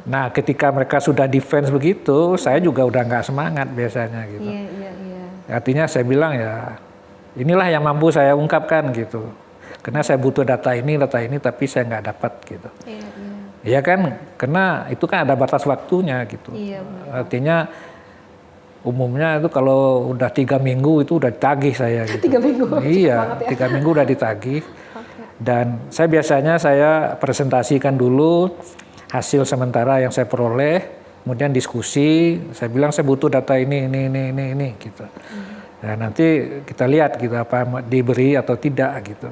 Nah ketika mereka sudah defense begitu, saya juga udah nggak semangat biasanya gitu. Artinya saya bilang ya inilah yang mampu saya ungkapkan gitu, karena saya butuh data ini tapi saya nggak dapat gitu. Ya kan, karena itu kan ada batas waktunya gitu. Artinya umumnya itu kalau udah 3 minggu itu udah ditagih saya gitu. 3 minggu. Iya, 3 minggu udah ditagih. Dan saya biasanya saya presentasikan dulu hasil sementara yang saya peroleh, kemudian diskusi. Saya bilang saya butuh data ini gitu. Nah, nanti kita lihat gitu apa diberi atau tidak gitu.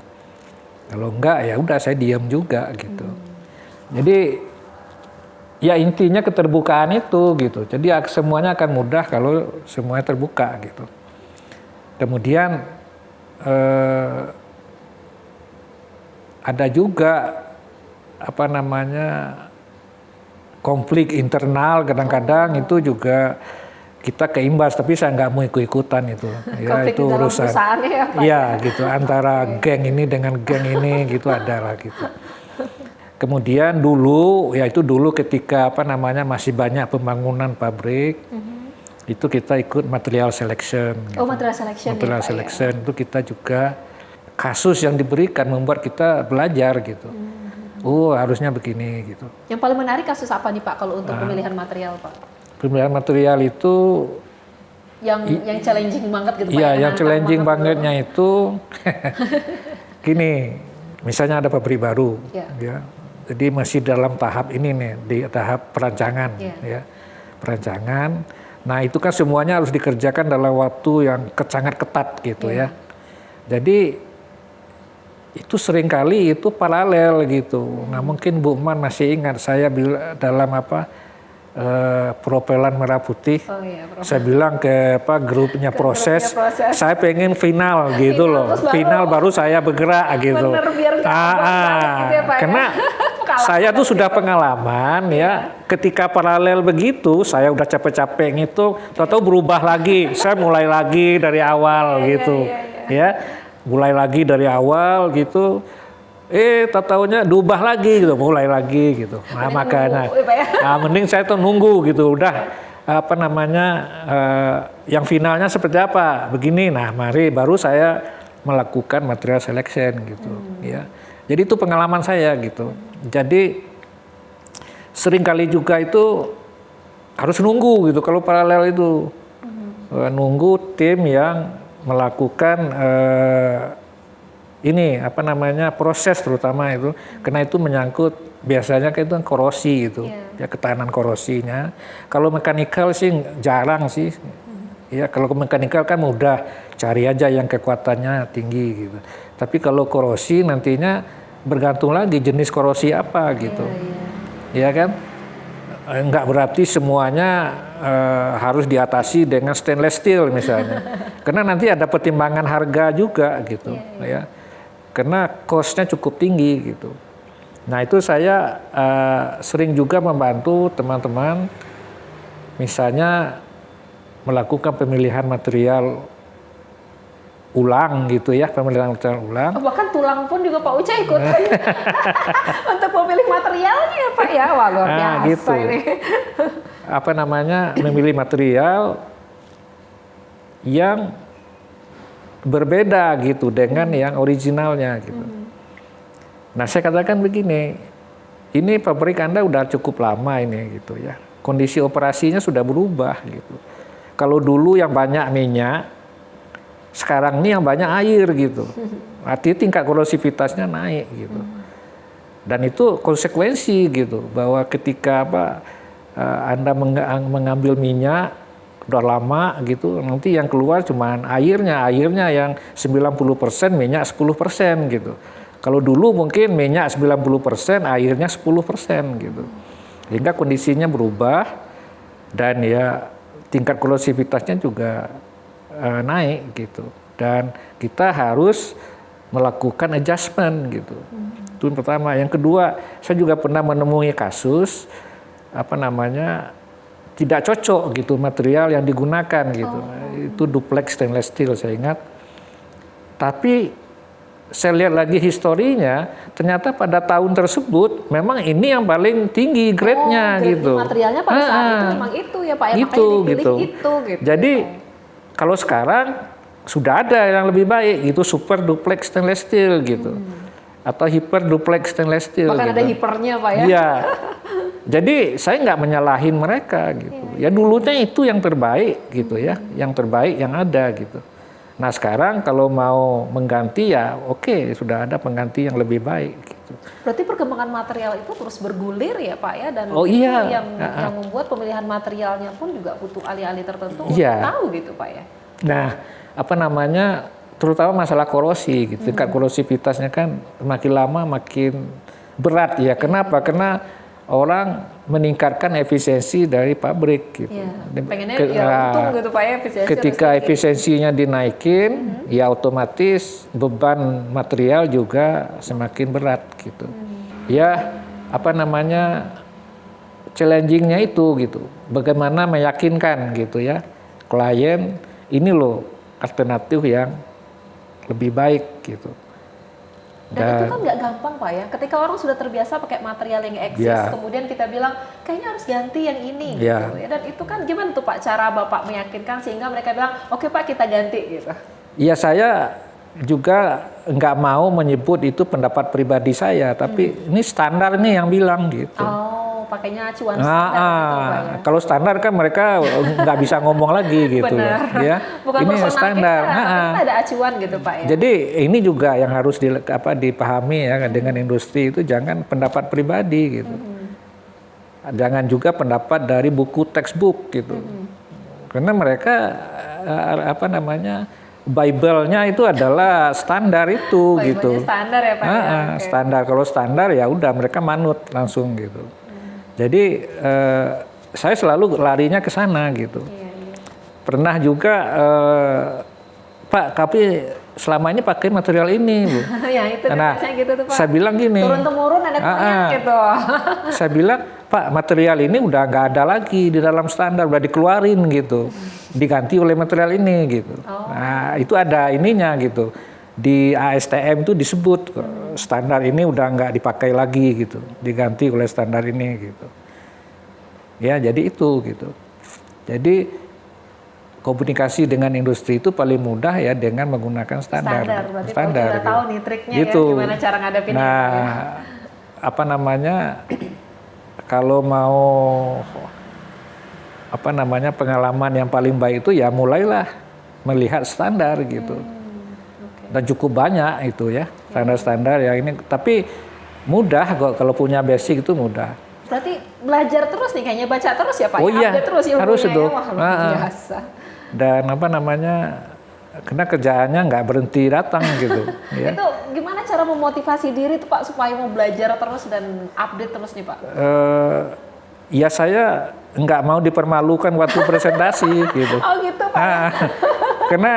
Kalau enggak ya udah saya diam juga gitu. Jadi ya intinya keterbukaan itu gitu. Jadi semuanya akan mudah kalau semuanya terbuka gitu. Kemudian ada juga apa namanya konflik internal kadang-kadang itu juga kita keimbas, tapi saya nggak mau ikut-ikutan itu. Ya konflik itu di dalam urusan. perusahaannya ya, Pak? Iya gitu antara geng ini dengan geng ini gitu adalah gitu. Kemudian dulu ketika apa namanya masih banyak pembangunan pabrik, itu kita ikut material selection. Oh, material selection. Material selection itu kita juga kasus yang diberikan membuat kita belajar gitu. Oh harusnya begini gitu. Yang paling menarik kasus apa nih Pak kalau untuk pemilihan material Pak? Pemilihan material itu yang challenging banget gitu Pak? Iya, yang challenging bangetnya itu gini, misalnya ada pabrik baru, ya. Jadi masih dalam tahap ini nih, di tahap perancangan, ya, perancangan. Nah itu kan semuanya harus dikerjakan dalam waktu yang sangat ketat gitu ya. Jadi itu seringkali itu paralel gitu. Nah mungkin Bu Man masih ingat saya dalam apa propelan merah putih. Oh, iya, saya bilang ke grupnya proses, saya pengen final gitu loh. Final baru saya bergerak gitu. Bener, biar gitu ya, Pak, karena saya tuh sudah pengalaman ya. Ketika paralel begitu, saya udah capek-capek gitu, tahu-tahu berubah lagi. Saya mulai lagi dari awal gitu, ya. Mulai lagi dari awal gitu. Tahu-taunya diubah lagi gitu, mulai lagi gitu. Nah makanya, mending saya tuh nunggu gitu, udah apa namanya yang finalnya seperti apa, begini. Nah mari baru saya melakukan material selection gitu, ya. Jadi itu pengalaman saya gitu. Jadi seringkali juga itu harus nunggu gitu. Kalau paralel itu nunggu tim yang melakukan ini apa namanya proses terutama itu, karena itu menyangkut biasanya itu korosi gitu, ya ketahanan korosinya. Kalau mekanikal sih jarang sih, ya kalau mekanikal kan mudah, cari aja yang kekuatannya tinggi gitu. Tapi kalau korosi nantinya bergantung lagi jenis korosi apa gitu, ya kan? Enggak berarti semuanya harus diatasi dengan stainless steel misalnya, karena nanti ada pertimbangan harga juga gitu, ya. Karena cost-nya cukup tinggi gitu. Nah itu saya sering juga membantu teman-teman, misalnya melakukan pemilihan material ulang gitu ya, pemilihan material ulang. Bahkan tulang pun juga Pak Uca ikutan untuk memilih materialnya ya Pak ya, wah luar biasa gitu. Ini. Apa namanya memilih material yang berbeda gitu dengan yang originalnya gitu. Nah saya katakan begini, ini pabrik Anda udah cukup lama ini gitu ya, kondisi operasinya sudah berubah gitu. Kalau dulu yang banyak minyak, sekarang ini yang banyak air gitu, artinya tingkat korosivitasnya naik gitu. Dan itu konsekuensi gitu, bahwa ketika Anda mengambil minyak udah lama gitu, nanti yang keluar cuma airnya yang 90%, minyak 10% gitu. Kalau dulu mungkin minyak 90%, airnya 10% gitu. Sehingga kondisinya berubah dan ya tingkat korosivitasnya juga naik gitu. Dan kita harus melakukan adjustment gitu. Itu yang pertama. Yang kedua, saya juga pernah menemui kasus tidak cocok gitu material yang digunakan gitu. Itu duplex stainless steel saya ingat. Tapi saya lihat lagi historinya, ternyata pada tahun tersebut memang ini yang paling tinggi grade-nya gitu. Materialnya pada saat itu memang itu ya Pak, itu, gitu. Jadi kalau sekarang sudah ada yang lebih baik gitu, super duplex stainless steel gitu. Atau hyper duplex stainless steel. Bahkan gitu. Ada hipernya Pak ya. Iya. Jadi saya nggak menyalahin mereka gitu. Ya dulunya itu yang terbaik gitu ya, yang terbaik yang ada gitu. Nah sekarang kalau mau mengganti ya oke, sudah ada pengganti yang lebih baik gitu. Berarti perkembangan material itu terus bergulir ya Pak ya, dan Oh itu iya. yang membuat pemilihan materialnya pun juga butuh ahli-ahli tertentu untuk Iya. tahu gitu Pak ya. Nah apa namanya, terutama masalah korosi gitu, tingkat korosivitasnya kan makin lama makin berat ya. Kenapa? Karena orang meningkatkan efisiensi dari pabrik gitu. Iya. Pengennya ya untung gitu Pak ya, efisiensi. Ketika efisiensinya dinaikin, ya otomatis beban material juga semakin berat gitu. Ya apa namanya, challenging-nya itu gitu. Bagaimana meyakinkan gitu ya klien ini loh alternatif yang lebih baik gitu. Dan itu kan nggak gampang Pak ya, ketika orang sudah terbiasa pakai material yang eksis, Ya. kemudian kita bilang kayaknya harus ganti yang ini Ya. gitu ya. Dan itu kan gimana tuh Pak cara Bapak meyakinkan sehingga mereka bilang oke Pak kita ganti gitu. Ya saya juga nggak mau menyebut itu pendapat pribadi saya, tapi ini standar nih yang bilang gitu. Oh, pakainya acuan standar gitu Pak ya. Kalau standar kan mereka nggak bisa ngomong lagi gitu loh, Benar. ya. Bukan Ini personal standar. kita, tapi kita ada acuan gitu Pak ya. Jadi ini juga yang harus dipahami ya dengan industri itu, jangan pendapat pribadi gitu. Jangan juga pendapat dari buku textbook gitu. Karena mereka apa namanya, Bible-nya itu adalah standar itu Bible-nya gitu. standar ya Pak ya. Oke. Standar, kalau standar ya udah mereka manut langsung gitu. Jadi saya selalu larinya ke sana gitu. Iya, iya. Pernah juga Pak, tapi selama ini pakai material ini, Bu. Ya itu kan Nah, biasanya gitu tuh Pak. saya bilang gini. Turun-temurun ada klien gitu. Saya bilang, Pak, material ini udah nggak ada lagi di dalam standar, udah dikeluarin gitu, diganti oleh material ini gitu. Nah itu ada ininya gitu, di ASTM itu disebut standar ini udah nggak dipakai lagi gitu, diganti oleh standar ini gitu. Ya jadi itu gitu. Jadi komunikasi dengan industri itu paling mudah ya dengan menggunakan standar. Berarti kita tahu nih triknya gitu. ya, gimana cara ngadepinnya. Nah, apa namanya, kalau mau apa namanya pengalaman yang paling baik itu ya mulailah melihat standar gitu. Dan cukup banyak itu ya standar-standar yang ini. Tapi mudah kok kalau punya basic itu mudah. Berarti belajar terus nih kayaknya, baca terus ya Pak. Oh iya, update terus ilmunya harus ya. itu. Wah, luar biasa. Dan apa namanya, karena kerjaannya nggak berhenti datang gitu. Ya. Itu gimana cara memotivasi diri tuh Pak supaya mau belajar terus dan update terus nih Pak? Ya saya nggak mau dipermalukan waktu presentasi gitu. Oh gitu Pak. Karena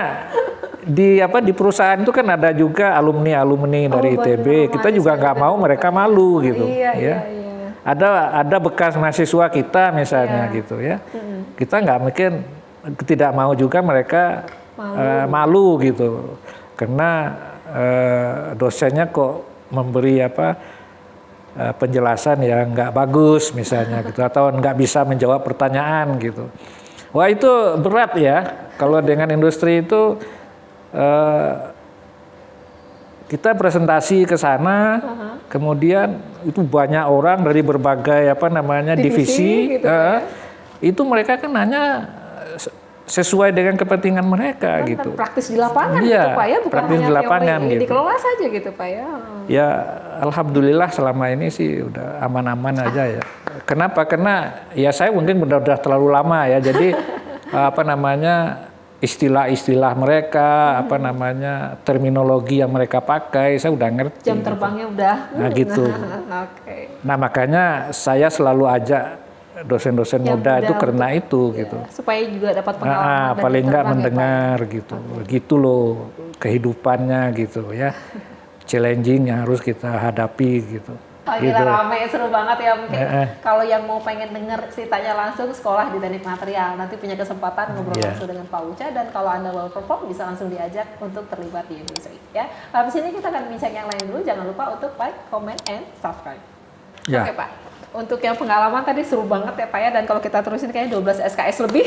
di perusahaan itu kan ada juga alumni dari ITB. Kita juga nggak mau mereka malu gitu. Iya, ya. iya. Ada bekas mahasiswa kita misalnya gitu ya. Kita nggak mungkin tidak mau juga mereka malu gitu. Karena dosennya kok memberi penjelasan yang nggak bagus misalnya gitu, atau nggak bisa menjawab pertanyaan gitu. Wah itu berat ya. Kalau dengan industri itu kita presentasi ke sana, kemudian itu banyak orang dari berbagai divisi gitu ya. Itu mereka kan nanya sesuai dengan kepentingan mereka gitu. Praktis di lapangan Iya, gitu Pak ya, bukan praktis hanya di lapangan teori gitu. dikelola saja gitu Pak ya. Ya alhamdulillah selama ini sih udah aman-aman aja ya. Kenapa? Karena ya saya mungkin udah terlalu lama ya. Jadi istilah-istilah mereka, terminologi yang mereka pakai, saya udah ngerti. Jam terbangnya udah. Nah gitu. Oke. Nah makanya saya selalu ajak dosen-dosen muda itu karena itu gitu. Supaya juga dapat pengalaman. Dan Paling nggak mendengar ya, gitu. Gitu loh kehidupannya gitu ya. Challenging yang harus kita hadapi gitu. Oh, gila rame, seru banget ya. Mungkin kalau yang mau pengen denger ceritanya langsung, sekolah di teknik material. Nanti punya kesempatan ngobrol langsung dengan Pak Uca. Dan kalau Anda mau perform, bisa langsung diajak untuk terlibat di industri. Ya. Habis ini kita akan bincang yang lain dulu. Jangan lupa untuk like, comment, and subscribe. Ya. Oke Pak. Untuk yang pengalaman tadi seru banget ya Pak ya, dan kalau kita terusin kayaknya 12 SKS lebih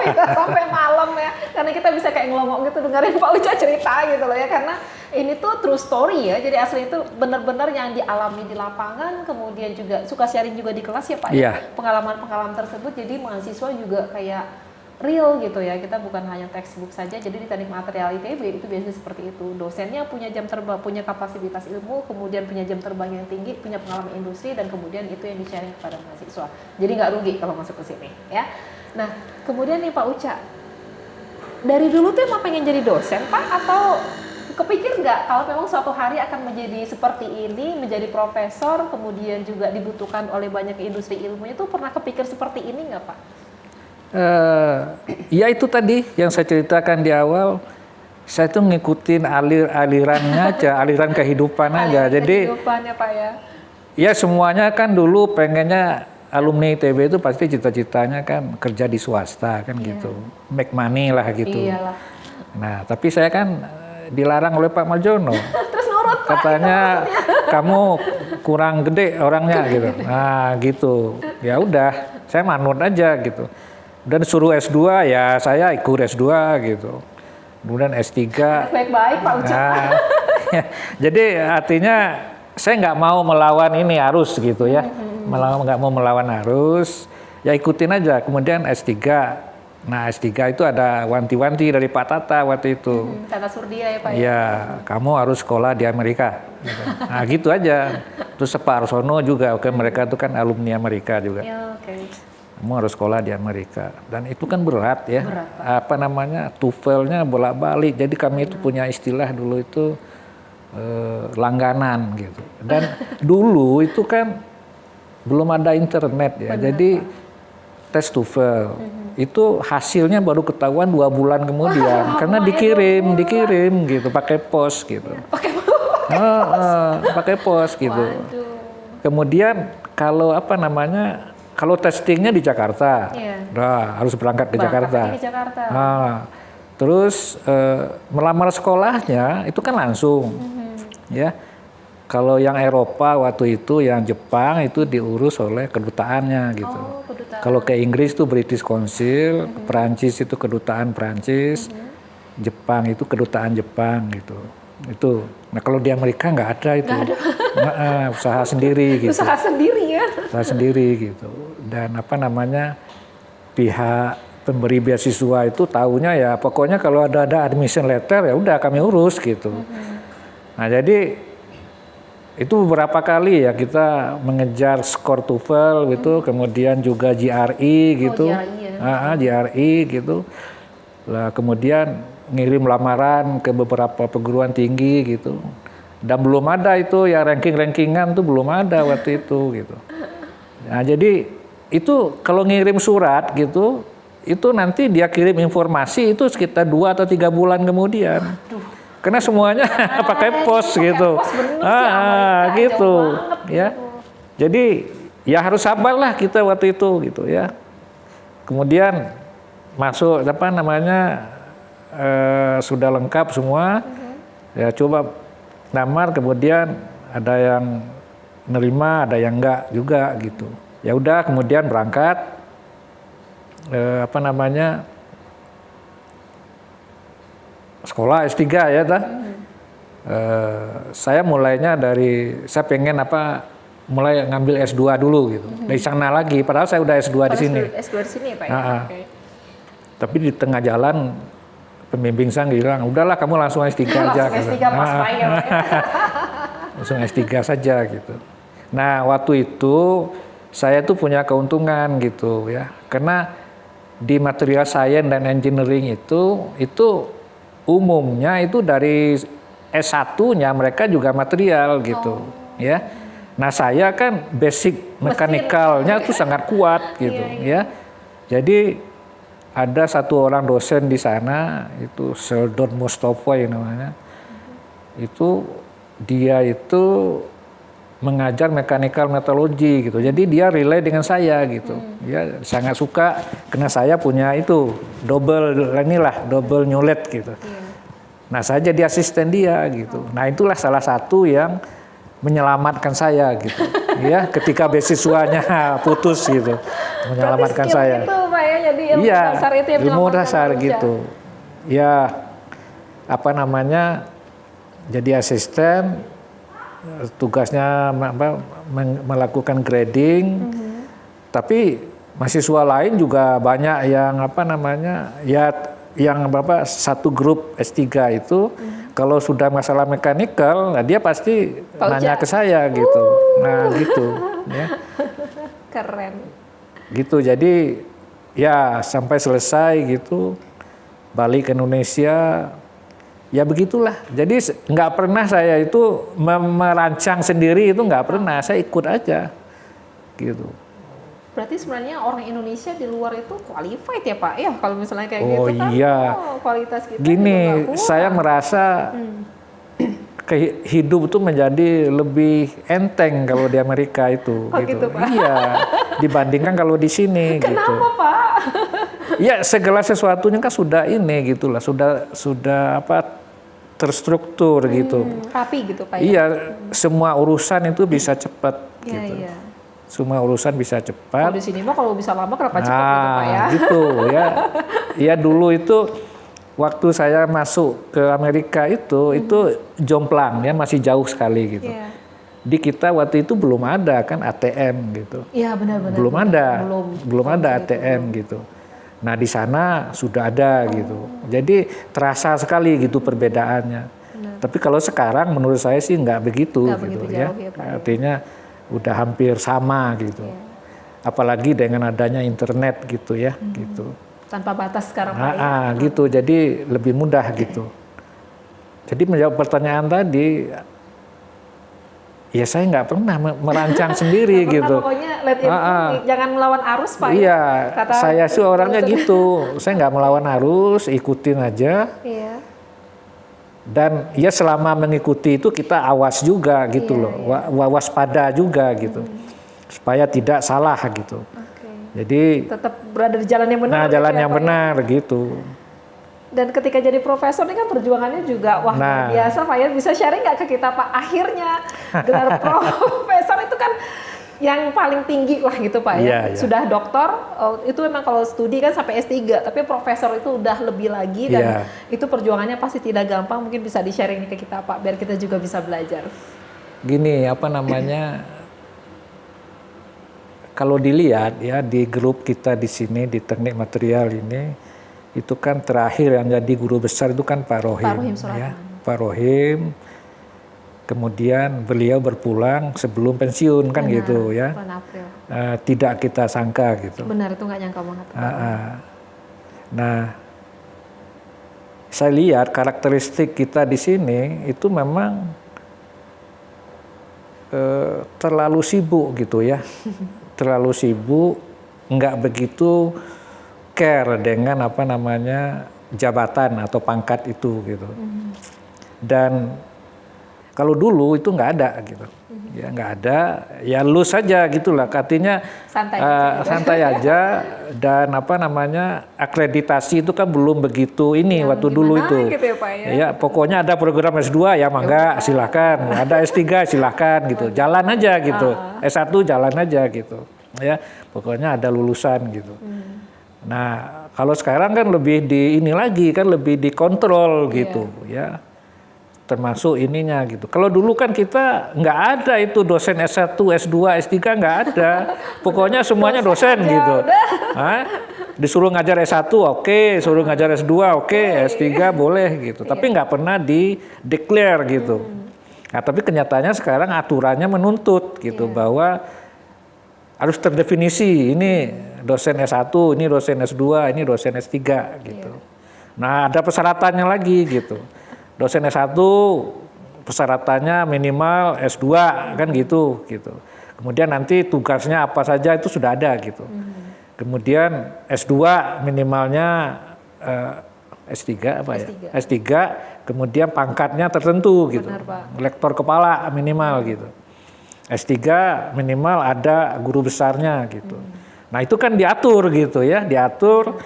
kita sampai malam ya, karena kita bisa kayak ngelomong gitu dengerin Pak Uca cerita gitu loh ya, karena ini tuh true story ya, jadi asli itu benar-benar yang dialami di lapangan, kemudian juga suka sharing juga di kelas ya Pak ya, pengalaman-pengalaman tersebut, jadi mahasiswa juga kayak real gitu ya, kita bukan hanya textbook saja. Jadi di teknik material ITB itu biasanya seperti itu, dosennya punya jam terbang, punya kapasitas ilmu, kemudian punya jam terbang yang tinggi, punya pengalaman industri, dan kemudian itu yang di-sharing kepada mahasiswa, jadi nggak rugi kalau masuk ke sini ya. Nah kemudian nih Pak Uca, dari dulu tuh emang pengen jadi dosen Pak, atau kepikir nggak kalau memang suatu hari akan menjadi seperti ini, menjadi profesor, kemudian juga dibutuhkan oleh banyak industri ilmunya, tuh pernah kepikir seperti ini nggak Pak? Ya itu tadi yang saya ceritakan di awal, saya tuh ngikutin alirannya aja, aliran kehidupan aja. Jadi kehidupan ya Pak ya. Ya semuanya kan dulu pengennya alumni ITB itu pasti cita-citanya kan kerja di swasta kan gitu, make money lah gitu. Iyalah. Nah tapi saya kan dilarang oleh Pak Marjono. Terus nurut Pak. Katanya kamu kurang gede orangnya gitu. Nah gitu. Ya udah, saya manut aja gitu. Dan suruh S2 ya saya ikut S2 gitu. Kemudian S3. Baik-baik Pak Uca. Nah, jadi artinya saya nggak mau melawan ini arus gitu ya. Nggak mau melawan arus. Ya ikutin aja. Kemudian S3. Nah S3 itu ada wanti-wanti dari Pak Tata waktu itu. Tata Surdia ya Pak ya? Iya, kamu harus sekolah di Amerika. Gitu. Nah gitu aja. Terus Pak Arsono juga, oke mereka itu kan alumni Amerika juga. Ya, oke. Kamu harus sekolah di Amerika. Dan itu kan berat ya. Berat, Apa namanya, TOEFL-nya bolak-balik. Jadi kami itu punya istilah dulu itu langganan gitu. Dan dulu itu kan belum ada internet ya. Benar, jadi tes TOEFL itu hasilnya baru ketahuan 2 bulan kemudian. Karena dikirim gitu, pakai pos gitu. Pakai pos gitu. Waduh. Kemudian kalau apa namanya, kalau testingnya di Jakarta, nah, harus berangkat ke Jakarta. Nah, terus melamar sekolahnya itu kan langsung, ya. Kalau yang Eropa waktu itu, yang Jepang itu diurus oleh kedutaannya gitu. Kalau ke Inggris itu British Council, Perancis itu kedutaan Perancis, Jepang itu kedutaan Jepang gitu. Itu. Nah kalau di Amerika nggak ada itu. Usaha sendiri gitu. Usaha sendiri ya. Usaha sendiri gitu. Dan apa namanya, pihak pemberi beasiswa itu tahunya ya pokoknya kalau ada admission letter ya udah kami urus gitu. Nah jadi itu beberapa kali ya kita mengejar skor TOEFL gitu, kemudian juga GRE gitu. GRE gitu. Lah kemudian ngirim lamaran ke beberapa perguruan tinggi gitu. Dan belum ada itu ya ranking-rankingan tuh belum ada waktu itu gitu. Nah jadi itu kalau ngirim surat gitu, itu nanti dia kirim informasi itu sekitar 2 atau 3 bulan kemudian. Karena semuanya pakai pos gitu. Gitu ya. Jadi ya harus sabarlah kita waktu itu gitu ya. Kemudian masuk apa namanya sudah lengkap semua. Ya coba lamar, kemudian ada yang nerima, ada yang enggak juga gitu. Ya udah kemudian berangkat apa namanya sekolah S3 ya ta. Saya mulainya dari saya pengen mulai ngambil S2 dulu gitu. Dari sana lagi padahal saya udah S2 di sini. S2 di sini Pak ya. Tapi di tengah jalan pembimbing saya bilang, udahlah kamu langsung S3 aja. Langsung S3 pas ya. Langsung S3 saja gitu. Nah waktu itu saya tuh punya keuntungan gitu ya. Karena di material science dan engineering itu umumnya itu dari S1-nya mereka juga material gitu ya. Nah saya kan basic mekanikalnya tuh sangat kuat gitu ya. Jadi ada satu orang dosen di sana itu Sheldon Mustofa namanya. Itu dia itu mengajar mechanical metrology gitu. Jadi dia relay dengan saya gitu. Dia sangat suka karena saya punya itu double newlet gitu. Nah saya jadi asisten dia gitu. Nah itulah salah satu yang menyelamatkan saya gitu. Ya, ketika beasiswanya putus gitu. Menyelamatkan Berarti skill saya. itu Pak ya, jadi ilmu Iya, dasar itu yang ilmu menyelamatkan dasar Pak Uca. gitu. Ya, apa namanya, jadi asisten, tugasnya melakukan grading, tapi mahasiswa lain juga banyak yang apa namanya, ya yang satu grup S3 itu, kalau sudah masalah mekanikal, nah dia pasti Pak nanya Uca. ke saya gitu. Nah gitu, ya. Keren. Gitu, jadi ya sampai selesai gitu, balik ke Indonesia, ya begitulah. Jadi nggak pernah saya itu merancang sendiri, itu nggak pernah, saya ikut aja gitu. Berarti sebenarnya orang Indonesia di luar itu qualified ya Pak ya, kalau misalnya kayak Oh gitu kan. iya. Kualitas kita juga Gini, nggak kurang. saya merasa hidup itu menjadi lebih enteng kalau di Amerika itu. Oh, gitu, Pak? Iya, dibandingkan kalau di sini. Kenapa gitu. Pak? Ya segala sesuatunya kan sudah ini gitulah, sudah apa, terstruktur gitu. Rapi gitu Pak ya? Iya, semua urusan itu bisa cepat Iya, gitu. iya. Semua urusan bisa Kalau cepat. di sini mah kalau bisa lama kenapa cepat gitu Pak ya? Gitu ya. Ya dulu itu waktu saya masuk ke Amerika itu jomplang ya, masih jauh sekali gitu. Iya. Di kita waktu itu belum ada kan ATM gitu. Iya benar-benar. Belum ada. Belum ada Belum ATM gitu. Nah, di sana sudah ada gitu. Jadi terasa sekali gitu perbedaannya. Tapi kalau sekarang menurut saya sih nggak begitu Nggak gitu begitu ya. jauh ya, Pak, ya. Artinya udah hampir sama gitu. Iya. Apalagi dengan adanya internet gitu ya, gitu. Tanpa batas sekarang Pak ya? Gitu. Jadi lebih mudah gitu. Jadi menjawab pertanyaan tadi, ya saya nggak pernah merancang sendiri Nggak gitu. pernah, pokoknya let it flow, jangan melawan arus Pak ya? Iya, Kata saya sih orangnya gitu. Saya nggak melawan arus, ikutin aja. Iya. Dan ya selama mengikuti itu kita awas juga gitu Iya, loh, waspada juga gitu, supaya tidak salah gitu. Oke. Jadi, Tetap berada di jalan yang benar. nah gitu jalan ya, yang Pak, ya? benar gitu. Dan ketika jadi profesor ini kan perjuangannya juga wah luar Nah. biasa Pak ya. Bisa sharing nggak ke kita Pak? Akhirnya gelar profesor itu kan yang paling tinggi lah gitu Pak ya. Iya, iya. Sudah doktor, itu memang kalau studi kan sampai S3, tapi profesor itu udah lebih lagi dan Iya. itu perjuangannya pasti tidak gampang. Mungkin bisa di-sharing ke kita Pak biar kita juga bisa belajar. Gini, apa namanya? Kalau dilihat ya di grup kita di sini di teknik material ini, itu kan terakhir yang jadi guru besar itu kan Pak Rohim. Pak Rohim Surahman. Ya. Pak Rohim. Kemudian beliau berpulang sebelum pensiun kan Benar, gitu ya. bulan April. Tidak kita sangka gitu. Benar, itu nggak nyangka banget. Pak. Nah, saya lihat karakteristik kita di sini itu memang terlalu sibuk gitu ya. Terlalu sibuk, nggak begitu care dengan apa namanya jabatan atau pangkat itu gitu. Dan kalau dulu itu nggak ada gitu, ya nggak ada, ya lu saja gitulah, artinya Santai aja. santai aja dan apa namanya akreditasi itu kan belum begitu ini Ya, waktu gimana dulu itu. gitu ya, Pak, ya? Ya pokoknya ada program S2 ya mangga silakan, ada S3 silakan gitu, jalan aja gitu, S1 jalan aja gitu, ya pokoknya ada lulusan gitu. Nah kalau sekarang kan lebih di ini lagi kan lebih dikontrol gitu ya. Termasuk ininya gitu. Kalau dulu kan kita nggak ada itu dosen S1, S2, S3 nggak ada. Pokoknya semuanya dosen gitu. Hah? Disuruh ngajar S1 oke, suruh ngajar S2 oke, S3 boleh gitu. Tapi nggak pernah di declare gitu. Nah, tapi kenyataannya sekarang aturannya menuntut gitu bahwa harus terdefinisi ini dosen S1, ini dosen S2, ini dosen S3 gitu. Nah, ada persyaratannya lagi gitu. Dosen S1 persyaratannya minimal S2 kan gitu. Kemudian nanti tugasnya apa saja itu sudah ada gitu. Kemudian S2 minimalnya S3 apa ya? S3 kemudian pangkatnya tertentu gitu. Benar, Pak. Lektor kepala minimal gitu. S3 minimal ada guru besarnya gitu. Nah, itu kan diatur gitu ya, diatur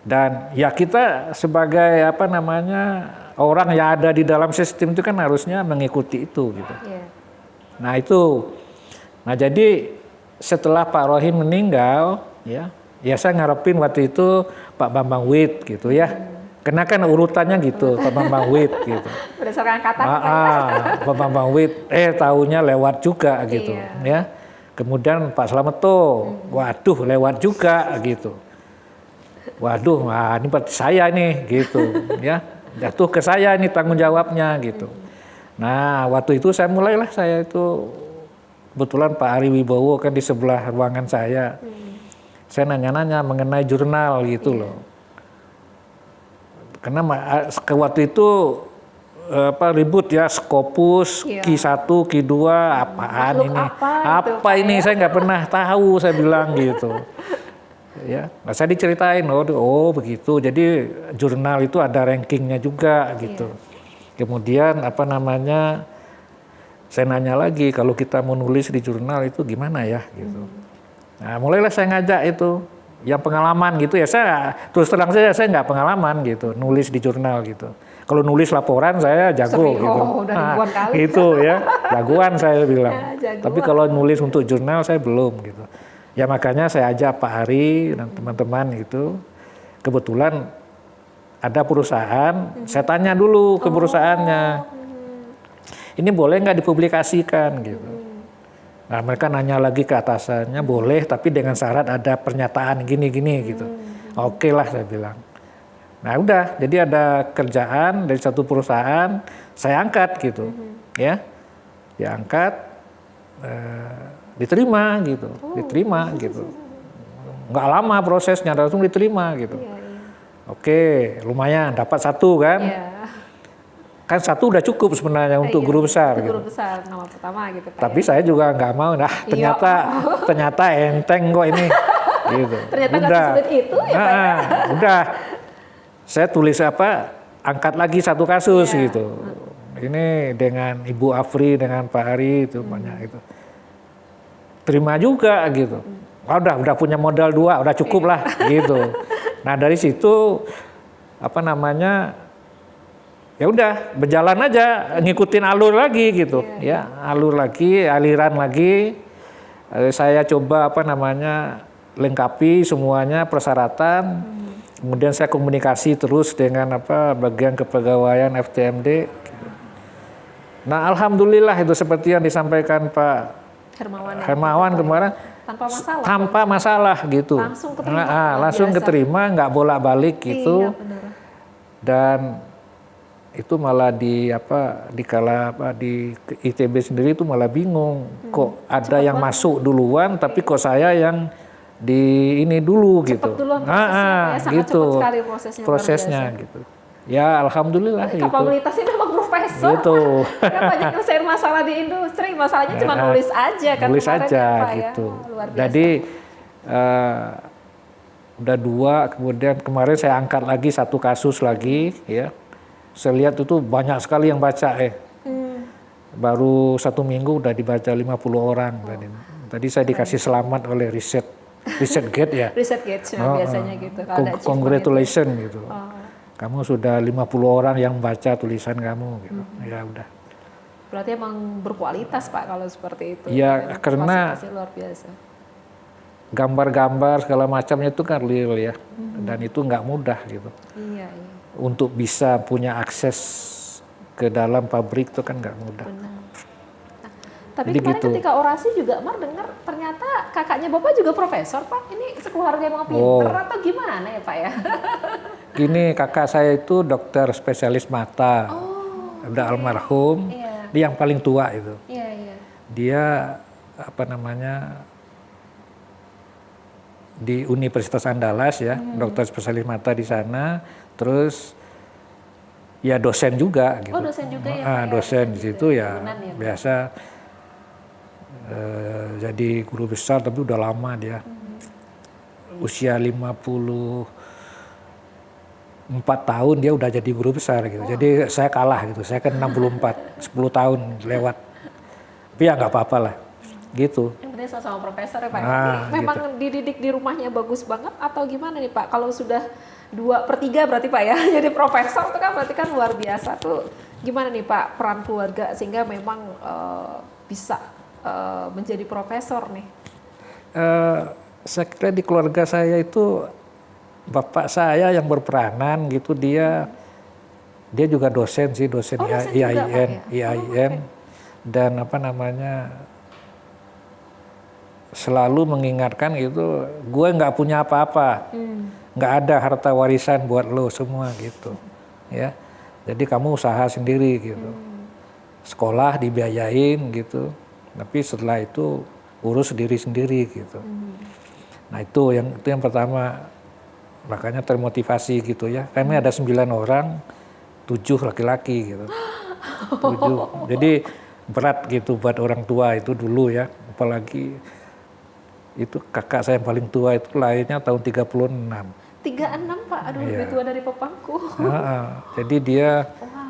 dan ya kita sebagai apa namanya orang yang ada di dalam sistem itu kan harusnya mengikuti itu gitu. Iya. Nah itu, nah jadi setelah Pak Rohim meninggal, ya saya ngarepin waktu itu Pak Bambang Wit gitu ya. Karena kan urutannya gitu, Pak Bambang Wit gitu. Berdasarkan angkatan. Pak Bambang Wit, taunya lewat juga gitu, ya. Kemudian Pak Slameto, waduh lewat juga gitu. Waduh, ini berarti saya nih gitu, ya. Jatuh ke saya ini tanggung jawabnya gitu. Nah, waktu itu saya itu kebetulan Pak Ari Wibowo kan di sebelah ruangan saya. Saya nanya-nanya mengenai jurnal gitu loh. Karena waktu itu ribut ya, Scopus, Q1, Q2, apaan ini? Apa ini? Saya nggak pernah tahu, saya bilang gitu. Ya, nah saya diceritain, oh begitu. Jadi jurnal itu ada rankingnya juga gitu. Kemudian saya nanya lagi kalau kita mau nulis di jurnal itu gimana ya gitu. Nah mulailah saya ngajak itu yang pengalaman gitu ya. Saya terus terang saja saya nggak pengalaman gitu nulis di jurnal gitu. Kalau nulis laporan saya jago gitu. Itu ya jagoan saya bilang. Tapi kalau nulis untuk jurnal saya belum gitu. Ya makanya saya ajak Pak Ari dan teman-teman gitu. Kebetulan ada perusahaan, saya tanya dulu ke perusahaannya. Ini boleh nggak dipublikasikan gitu. Nah mereka nanya lagi ke atasannya, boleh tapi dengan syarat ada pernyataan gini-gini gitu. Oke lah saya bilang. Nah udah, jadi ada kerjaan dari satu perusahaan, saya angkat gitu. Ya, diangkat, diterima gitu. Nggak lama prosesnya, langsung diterima gitu. Oke, lumayan dapat satu kan. Kan satu udah cukup sebenarnya untuk guru besar. Guru besar nama pertama gitu Pak. Tapi saya juga nggak mau, ternyata enteng kok ini. Gitu. Ternyata nggak sesulit itu ya Pak ya? Udah, saya tulis angkat lagi satu kasus gitu. Ini dengan Ibu Afri, dengan Pak Ari itu banyak itu. Terima juga gitu. Udah punya modal 2, udah cukup lah gitu. Nah dari situ ya udah berjalan aja ngikutin alur lagi gitu ya, aliran lagi. Saya coba lengkapi semuanya persyaratan. Kemudian saya komunikasi terus dengan bagian kepegawaian FTMD. Nah alhamdulillah itu seperti yang disampaikan Pak Hermawan kemarin, tanpa masalah gitu. Langsung keterima, nggak bolak-balik gitu. Dan itu malah di ITB sendiri itu malah bingung, kok ada yang masuk duluan tapi kok saya yang di ini dulu gitu. Gitu prosesnya gitu. Ya alhamdulillah gitu. Kapabilitasnya memang profesor. Gitu. Ya banyak nyelesain masalah di industri, masalahnya cuma nulis aja kan. Nulis aja gitu. Jadi udah 2, kemudian kemarin saya angkat lagi satu kasus lagi ya. Saya lihat itu banyak sekali yang baca baru 1 minggu udah dibaca 50 orang. Tadi saya dikasih selamat oleh ResearchGate ya. ResearchGate biasanya gitu. Congratulations gitu. Kamu sudah 50 orang yang baca tulisan kamu gitu. Ya udah. Berarti emang berkualitas Pak kalau seperti itu. Ya karena luar biasa. Gambar-gambar segala macamnya itu kan real ya. Dan itu nggak mudah gitu. Iya. Untuk bisa punya akses ke dalam pabrik itu kan nggak mudah. Benar. Tapi kemarin ketika orasi juga Mar dengar ternyata kakaknya Bapak juga profesor Pak. Ini sekeluarga emang pinter atau gimana ya Pak ya? Gini, kakak saya itu dokter spesialis mata. Udah almarhum. Dia yang paling tua itu. Dia di Universitas Andalas ya, dokter spesialis mata di sana. Terus ya dosen juga gitu. Dosen juga ya. Dosen di situ ya biasa jadi guru besar tapi udah lama dia. Usia 54 tahun dia udah jadi guru besar gitu. Jadi saya kalah gitu. Saya kan 64, 10 tahun lewat. Tapi ya nggak apa-apa lah. Gitu. Yang penting sama profesor ya Pak. Memang gitu. Dididik di rumahnya bagus banget atau gimana nih Pak? Kalau sudah 2/3 berarti Pak ya. Jadi profesor itu kan berarti kan luar biasa tuh. Gimana nih Pak peran keluarga sehingga memang bisa menjadi profesor nih? Saya kira di keluarga saya itu bapak saya yang berperanan gitu, dia juga dosen sih, dosen dosen juga, Pak, ya? IAIN, dan apa namanya selalu mengingatkan gitu, gue nggak punya apa-apa, nggak ada harta warisan buat lo semua gitu, ya. Jadi kamu usaha sendiri gitu, sekolah dibiayain gitu, tapi setelah itu urus diri sendiri gitu. Nah itu yang pertama, makanya termotivasi gitu ya. Kami ada 9 orang, 7 laki-laki gitu, 7. Jadi berat gitu buat orang tua itu dulu ya, apalagi itu kakak saya yang paling tua itu lahirnya tahun 36. 36, Pak, aduh lebih tua dari papaku. Jadi dia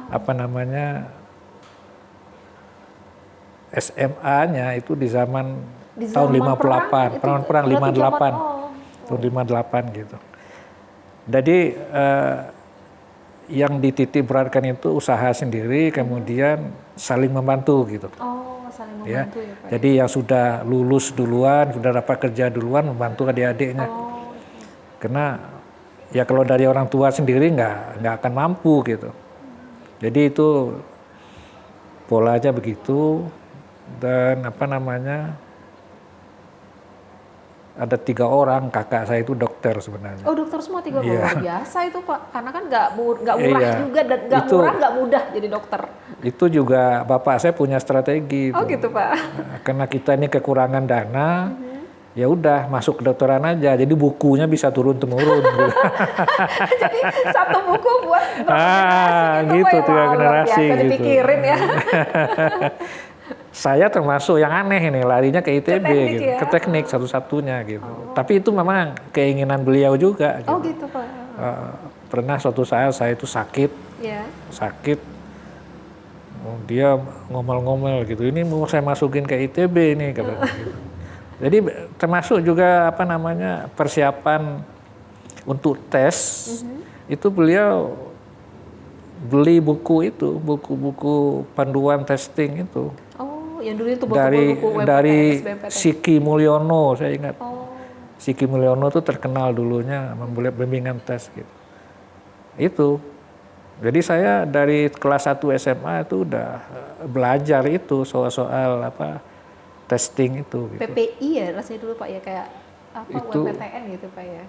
apa namanya SMA-nya itu di zaman tahun 58, perang 58, tahun 58 gitu. Jadi yang dititik beratkan itu usaha sendiri, kemudian saling membantu gitu. Saling Ya. membantu ya, Pak. Jadi yang sudah lulus duluan, sudah dapat kerja duluan, membantu adik-adiknya. Karena ya kalau dari orang tua sendiri nggak akan mampu gitu. Jadi itu polanya begitu. Dan apa namanya, ada 3 orang kakak saya itu dokter sebenarnya. Dokter semua 3 luar biasa itu, Pak. Karena kan nggak murah juga, dan nggak mudah jadi dokter. Itu juga bapak saya punya strategi. Gitu, Pak. Karena kita ini kekurangan dana, ya udah masuk kedokteran aja. Jadi bukunya bisa turun temurun. Gitu. Jadi satu buku buat gitu tuh generasi gitu. Dipikirin ya. Saya termasuk yang aneh ini, larinya ke ITB, gitu, ya? ke teknik satu-satunya gitu. Tapi itu memang keinginan beliau juga. Gitu. Gitu, Pak. Pernah suatu saat saya itu sakit, dia ngomel-ngomel gitu. Ini mau saya masukin ke ITB ini, katanya. Gitu. Jadi termasuk juga apa namanya persiapan untuk tes, itu beliau beli buku itu, buku-buku panduan testing itu. Yang dulu itu buku dari Siki Mulyono, saya ingat. Siki Mulyono itu terkenal dulunya membuat bimbingan tes gitu. Itu. Jadi saya dari kelas 1 SMA itu udah belajar itu soal apa testing itu gitu. PPI ya rasanya dulu, Pak, ya, kayak apa itu, UMPTN gitu, Pak, ya.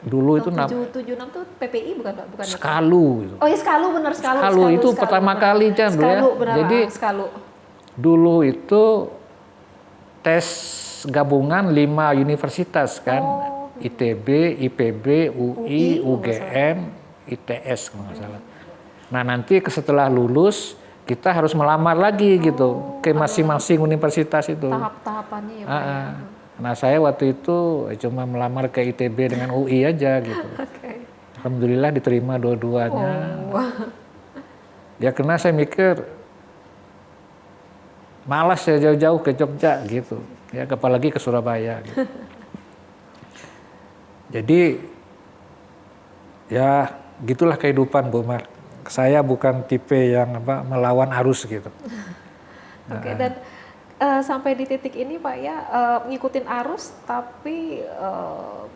Dulu itu 776 tuh PPI bukan, Pak? Bukan Skalu gitu. Skalu, benar, Skalu itu pertama kali kan ya. Jadi Skalu. Dulu itu tes gabungan 5 universitas kan, ITB, IPB, UI, UGM, ITS kalau nggak salah. Nah nanti setelah lulus kita harus melamar lagi gitu ke masing-masing universitas itu. Tahap-tahapannya ya, Pak. Nah saya waktu itu cuma melamar ke ITB dengan UI aja gitu. Alhamdulillah diterima dua-duanya. Ya karena saya mikir malas ya jauh-jauh ke Jogja gitu, ya apalagi ke Surabaya. Gitu. Jadi ya gitulah kehidupan, Bu Mar. Saya bukan tipe yang melawan arus gitu. Dan sampai di titik ini, Pak, ya, ngikutin arus tapi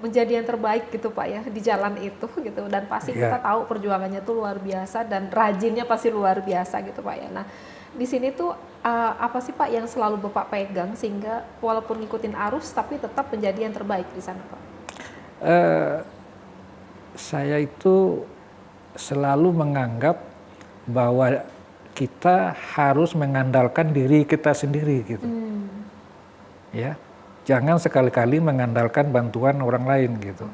menjadi yang terbaik gitu, Pak, ya, di jalan itu gitu. Dan pasti kita tahu perjuangannya tuh luar biasa dan rajinnya pasti luar biasa gitu, Pak, ya. Nah di sini tuh apa sih, Pak, yang selalu Bapak pegang sehingga walaupun ngikutin arus tapi tetap menjadi yang terbaik di sana, Pak? Saya itu selalu menganggap bahwa kita harus mengandalkan diri kita sendiri gitu. Ya, jangan sekali-kali mengandalkan bantuan orang lain gitu.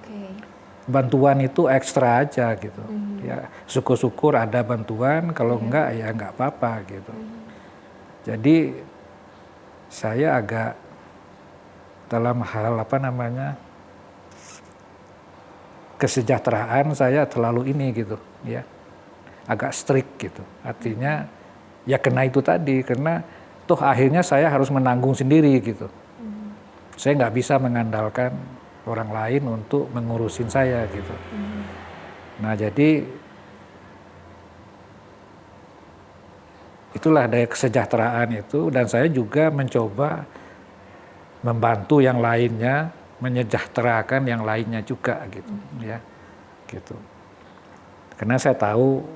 Bantuan itu ekstra aja gitu. Ya, syukur-syukur ada bantuan, kalau enggak ya enggak apa-apa gitu. Jadi saya agak dalam hal apa namanya kesejahteraan saya terlalu ini gitu ya, agak strict gitu. Artinya ya kena itu tadi, karena toh akhirnya saya harus menanggung sendiri gitu. Saya nggak bisa mengandalkan orang lain untuk mengurusin saya gitu. Nah jadi itulah daya kesejahteraan itu, dan saya juga mencoba membantu yang lainnya, menyejahterakan yang lainnya juga gitu, ya, gitu. Karena saya tahu,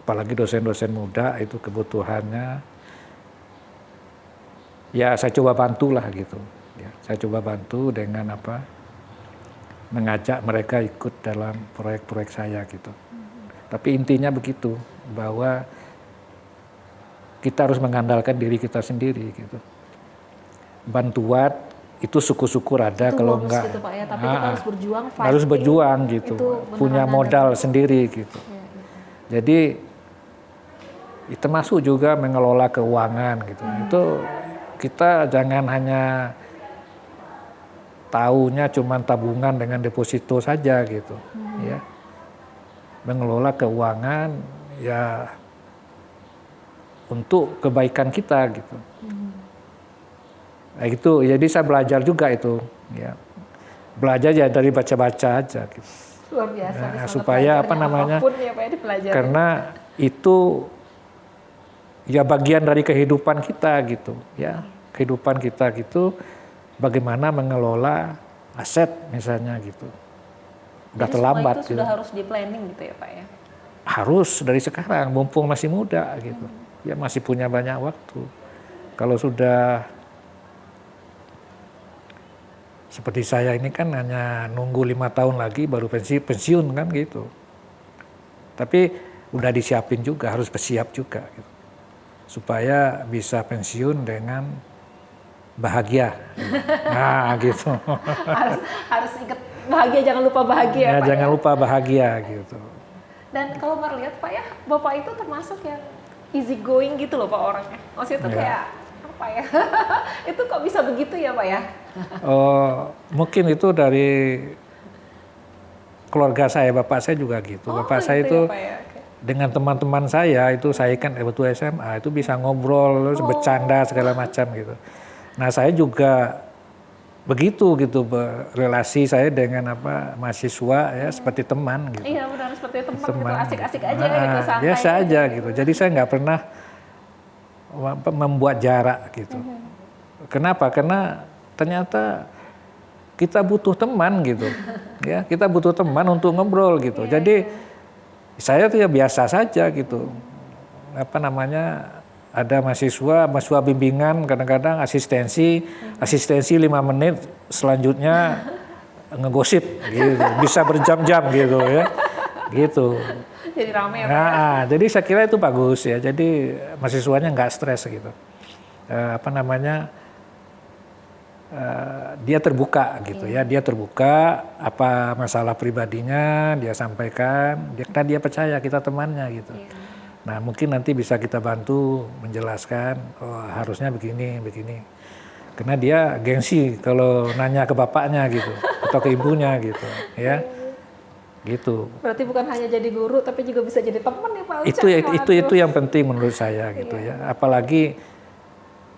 apalagi dosen-dosen muda itu kebutuhannya, ya saya coba bantulah gitu. Ya, saya coba bantu dengan apa? Mengajak mereka ikut dalam proyek-proyek saya gitu. Tapi intinya begitu, bahwa kita harus mengandalkan diri kita sendiri gitu. Bantuan itu syukur-syukur ada, Itu kalau bonus enggak gitu Pak ya, tapi kita harus berjuang, harus fighting, berjuang gitu, itu punya benar-benar modal sendiri gitu. Ya, Jadi termasuk juga mengelola keuangan gitu. Itu kita jangan hanya taunya cuma tabungan dengan deposito saja gitu, ya. Mengelola keuangan ya untuk kebaikan kita gitu. Nah, itu jadi saya belajar juga itu, ya. Belajar ya dari baca-baca aja gitu. luar biasa. Nah, di sana supaya apa belajarnya namanya? apapun ya Pak ya dipelajari. Karena itu ya bagian dari kehidupan kita gitu, ya. Kehidupan kita gitu, bagaimana mengelola aset misalnya gitu. Udah Jadi terlambat semua itu gitu. sudah harus di planning gitu ya Pak ya. Harus dari sekarang, mumpung masih muda gitu. Ya masih punya banyak waktu. Kalau sudah seperti saya ini kan hanya nunggu 5 tahun lagi baru pensiun kan gitu. Tapi udah disiapin juga, harus bersiap juga gitu. Supaya bisa pensiun dengan bahagia. Nah gitu. harus ingat bahagia, jangan lupa bahagia Ya Pak jangan ya. lupa bahagia gitu. Dan kalau Mar lihat Pak ya, Bapak itu termasuk yang easy going gitu loh Pak orangnya. Maksudnya itu Ya. kayak apa ya? Itu kok bisa begitu ya Pak ya? Mungkin itu dari keluarga saya, bapak saya juga gitu. Bapak saya gitu itu ya, Pak ya? Oke. dengan teman-teman saya itu, saya kan waktu SMA itu bisa ngobrol, terus bercanda segala macam gitu. Nah saya juga begitu gitu, relasi saya dengan apa mahasiswa ya seperti teman gitu. Iya benar, seperti teman gitu, Teman. asik-asik aja gitu, santai Biasa aja gitu. Jadi saya nggak pernah membuat jarak gitu. Kenapa? Karena ternyata kita butuh teman gitu, ya kita butuh teman untuk ngobrol gitu. Jadi saya tuh ya biasa saja gitu. Apa namanya? Ada mahasiswa bimbingan, kadang-kadang asistensi 5 menit, selanjutnya ngegosip gitu, bisa berjam-jam gitu ya, gitu. Jadi rame ya Pak. Nah, jadi saya kira itu bagus ya. Jadi mahasiswanya nggak stres gitu. Apa namanya? Dia terbuka gitu ya. Dia terbuka apa masalah pribadinya dia sampaikan. Karena dia percaya kita temannya gitu. Nah, mungkin nanti bisa kita bantu menjelaskan. Oh, harusnya begini. Karena dia gengsi kalau nanya ke bapaknya gitu atau ke ibunya gitu, ya. Gitu. Berarti bukan hanya jadi guru tapi juga bisa jadi teman ya Pak. Itu yang penting menurut saya gitu ya. Apalagi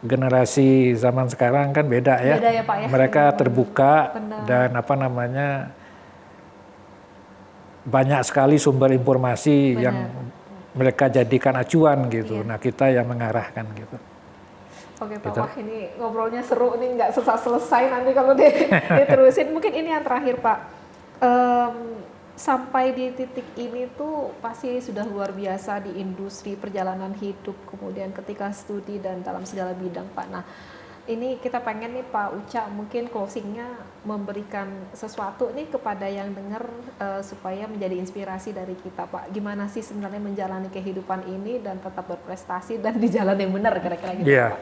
generasi zaman sekarang kan beda ya. Beda ya Pak ya. Mereka terbuka. Benar. Dan apa namanya banyak sekali sumber informasi yang mereka jadikan acuan gitu. Nah kita yang mengarahkan gitu. Oke Pak, wah ini ngobrolnya seru nih, nggak selesai nanti kalau diterusin. Mungkin ini yang terakhir Pak. Sampai di titik ini tuh pasti sudah luar biasa di industri perjalanan hidup, kemudian ketika studi dan dalam segala bidang Pak. Nah ini kita pengen nih Pak Uca mungkin closingnya memberikan sesuatu nih kepada yang dengar supaya menjadi inspirasi dari kita Pak. Gimana sih sebenarnya menjalani kehidupan ini dan tetap berprestasi dan di jalan yang benar kira-kira gitu Pak.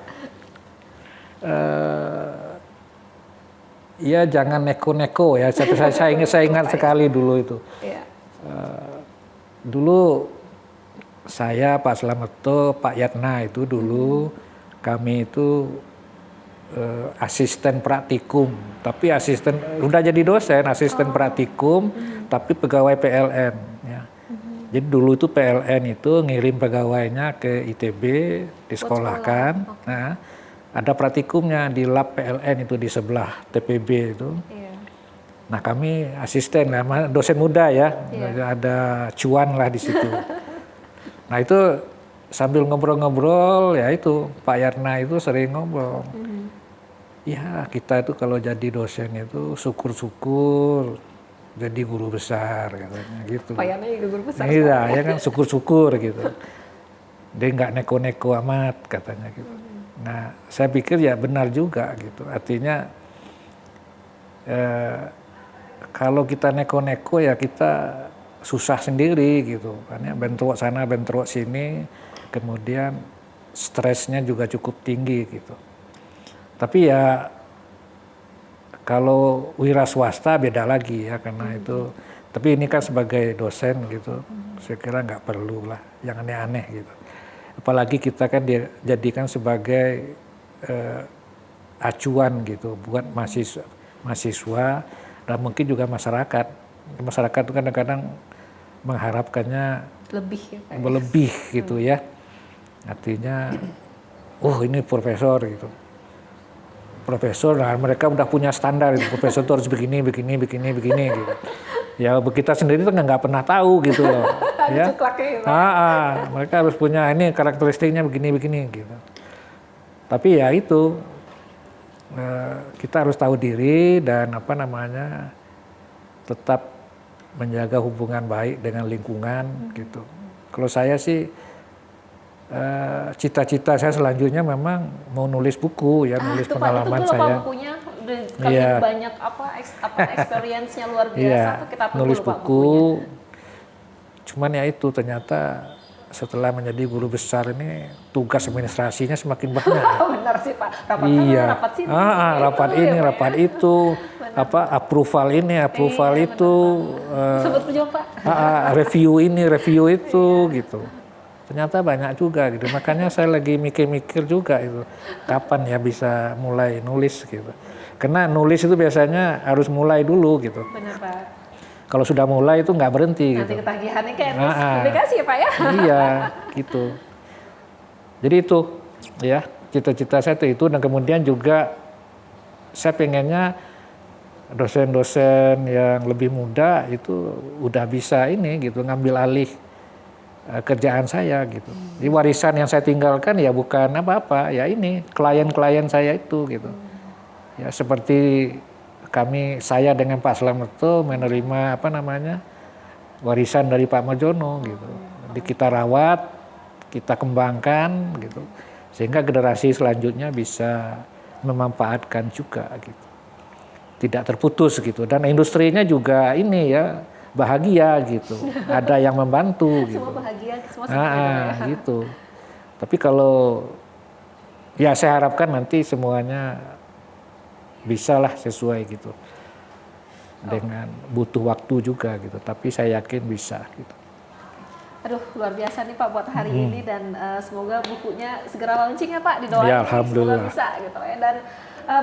Ya jangan neko-neko ya. Saya ingat sekali dulu itu. Dulu saya Pak Slameto, Pak Yatna itu dulu kami itu asisten praktikum, tapi udah jadi dosen, asisten praktikum, tapi pegawai PLN. Ya. Jadi dulu itu PLN itu ngirim pegawainya ke ITB, disekolahkan. Nah, ada praktikumnya di lab PLN itu di sebelah TPB itu. Nah kami asisten, dosen muda ya, ada cuan lah di situ. Nah itu sambil ngobrol-ngobrol ya itu Pak Yarna itu sering ngobrol. Ya kita itu kalau jadi dosen itu syukur-syukur jadi guru besar katanya gitu. Pak Yana juga guru besar. Iya, ya kan syukur-syukur gitu. Dia nggak neko-neko amat katanya gitu. Nah, saya pikir ya benar juga gitu. Artinya kalau kita neko-neko ya kita susah sendiri gitu. Karena bentrok sana, bentrok sini, kemudian stresnya juga cukup tinggi gitu. Tapi ya kalau wira swasta beda lagi ya karena itu. Tapi ini kan sebagai dosen gitu, saya kira nggak perlu lah yang aneh-aneh gitu. Apalagi kita kan dijadikan sebagai acuan gitu buat mahasiswa dan mungkin juga masyarakat. Masyarakat itu kadang-kadang mengharapkannya Lebih ya Pak. berlebih gitu ya. Artinya, oh ini profesor gitu. Profesor, nah mereka udah punya standar itu. Profesor itu harus begini gitu. Ya kita sendiri tuh nggak pernah tahu gitu loh. Ya. Mereka harus punya ini karakteristiknya begini gitu. Tapi ya itu kita harus tahu diri dan tetap menjaga hubungan baik dengan lingkungan gitu. Kalau saya sih cita-cita saya selanjutnya memang mau nulis buku ya, nulis pengalaman itu saya. Bukunya banyak experience-nya luar biasa tuh kita tunggu nulis Pak buku. bukunya. Cuman ya itu ternyata setelah menjadi guru besar ini tugas administrasinya semakin banyak. Benar sih Pak. Rapat rapat sini. Rapat ini, rapat itu, approval ini, approval itu. Sebut juga Pak. Review ini, review itu gitu. Ternyata banyak juga gitu. Makanya saya lagi mikir-mikir juga itu. Kapan ya bisa mulai nulis gitu. Karena nulis itu biasanya harus mulai dulu gitu. Benar Pak. Kalau sudah mulai itu nggak berhenti Nanti gitu. ketagihannya kayak publikasi ya Pak ya. Iya gitu. Jadi itu ya cita-cita saya itu dan kemudian juga saya pengennya dosen-dosen yang lebih muda itu udah bisa ini gitu ngambil alih kerjaan saya gitu. Di warisan yang saya tinggalkan ya bukan apa-apa, ya ini klien-klien saya itu gitu. Ya seperti saya dengan Pak Slametto menerima warisan dari Pak Marjono gitu. Jadi kita rawat, kita kembangkan gitu. Sehingga generasi selanjutnya bisa memanfaatkan juga gitu. Tidak terputus gitu dan industrinya juga ini ya bahagia gitu, ada yang membantu gitu. Semua bahagia, semua gitu. Tapi kalau ya saya harapkan nanti semuanya bisalah sesuai gitu. Dengan butuh waktu juga gitu, tapi saya yakin bisa gitu. Aduh luar biasa nih Pak buat hari ini dan semoga bukunya segera launching ya Pak, didoain Ya, alhamdulillah. semoga bisa gitu ya. Dan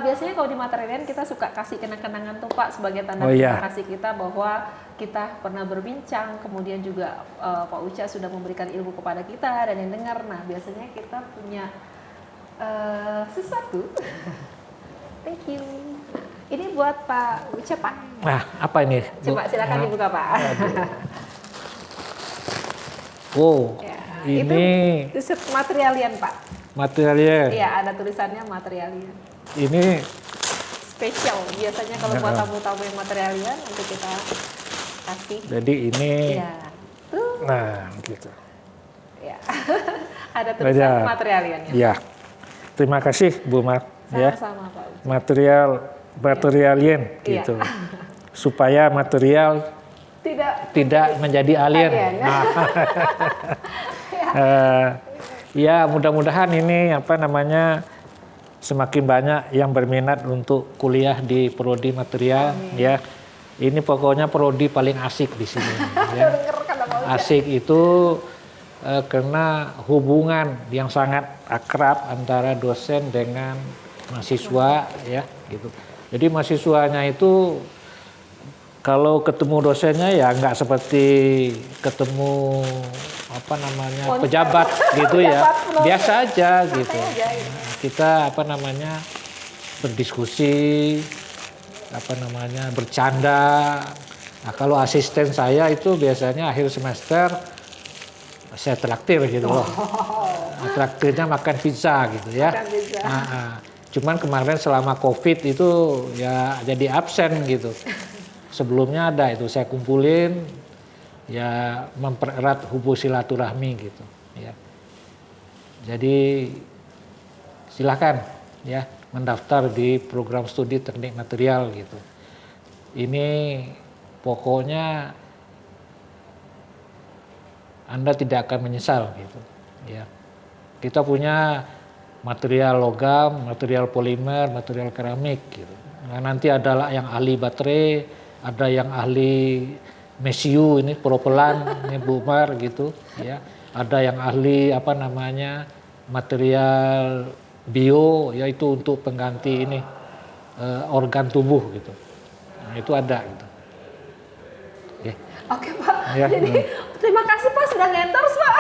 biasanya kalau di Materialian kita suka kasih kenang-kenangan tuh Pak sebagai tanda terima kasih kita bahwa kita pernah berbincang, kemudian juga Pak Uca sudah memberikan ilmu kepada kita dan yang dengar. Nah biasanya kita punya sesuatu. Thank you. Ini buat Pak Uca Pak. Nah apa ini? Coba silakan dibuka Pak. Oh Ya, ini itu Materialian Pak. Materialian. Iya ada tulisannya Materialian. Ini Spesial biasanya kalau buat tamu-tamu yang Materialian untuk kita kasih. Jadi ini. Iya. Tuh. Nah gitu. Ya. Ada tulisan Materialian ya. Iya. Terima kasih Bu Mat. Sama-sama Pak Uca. Materialian gitu. Supaya material tidak menjadi alien. Ya mudah-mudahan ini semakin banyak yang berminat untuk kuliah di prodi material. Ya ini pokoknya prodi paling asik di sini. Ya. Asik itu karena hubungan yang sangat akrab antara dosen dengan mahasiswa ya gitu. Jadi mahasiswanya itu kalau ketemu dosennya ya nggak seperti ketemu pejabat gitu ya, biasa aja gitu. Kita berdiskusi, bercanda. Nah kalau asisten saya itu biasanya akhir semester saya traktir gitu loh. traktirnya makan pizza gitu ya. Makan pizza. Cuman kemarin selama COVID itu ya jadi absen gitu. Sebelumnya ada itu saya kumpulin ya mempererat hubungan silaturahmi gitu ya. Jadi silakan ya mendaftar di program studi teknik material gitu. Ini pokoknya Anda tidak akan menyesal gitu ya. Kita punya material logam, material polimer, material keramik gitu. Nah, nanti ada yang ahli baterai, ada yang ahli mesiu ini propelan ini Bu Umar gitu ya. Ada yang ahli material bio yaitu untuk pengganti ini organ tubuh gitu. Nah, itu ada gitu. Oke Pak, Ya, jadi terima kasih Pak sudah nge-endorse Pak.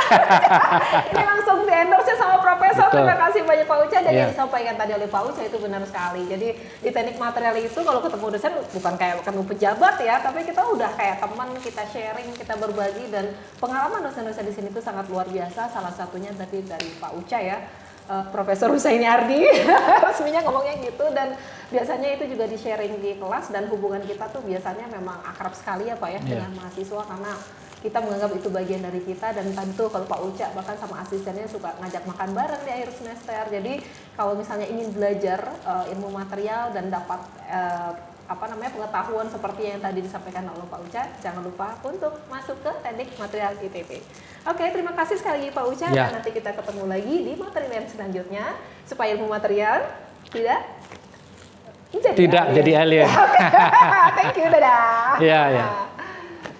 Ini langsung di-endorse sama Profesor. Betul. Terima kasih banyak Pak Uca. Dan Ya. yang disampaikan tadi oleh Pak Uca itu benar sekali. Jadi di teknik material itu kalau ketemu dosen bukan kayak ketemu pejabat ya, tapi kita udah kayak teman, kita sharing, kita berbagi, dan pengalaman dosen-dosen di sini itu sangat luar biasa. Salah satunya tadi dari Pak Uca ya. Profesor Husaini Ardi resminya ngomongnya gitu, dan biasanya itu juga di-sharing di kelas, dan hubungan kita tuh biasanya memang akrab sekali ya Pak ya dengan mahasiswa, karena kita menganggap itu bagian dari kita. Dan tentu kalau Pak Uca bahkan sama asistennya suka ngajak makan bareng di akhir semester. Jadi kalau misalnya ingin belajar ilmu material dan dapat pengetahuan seperti yang tadi disampaikan oleh Pak Uca, jangan lupa untuk masuk ke teknik material ITB. Oke, terima kasih sekali lagi Pak Uca, dan nanti kita ketemu lagi di materi yang selanjutnya supaya ilmu material tidak jadi alien. Jadi alien. Thank you, dadah. Ya.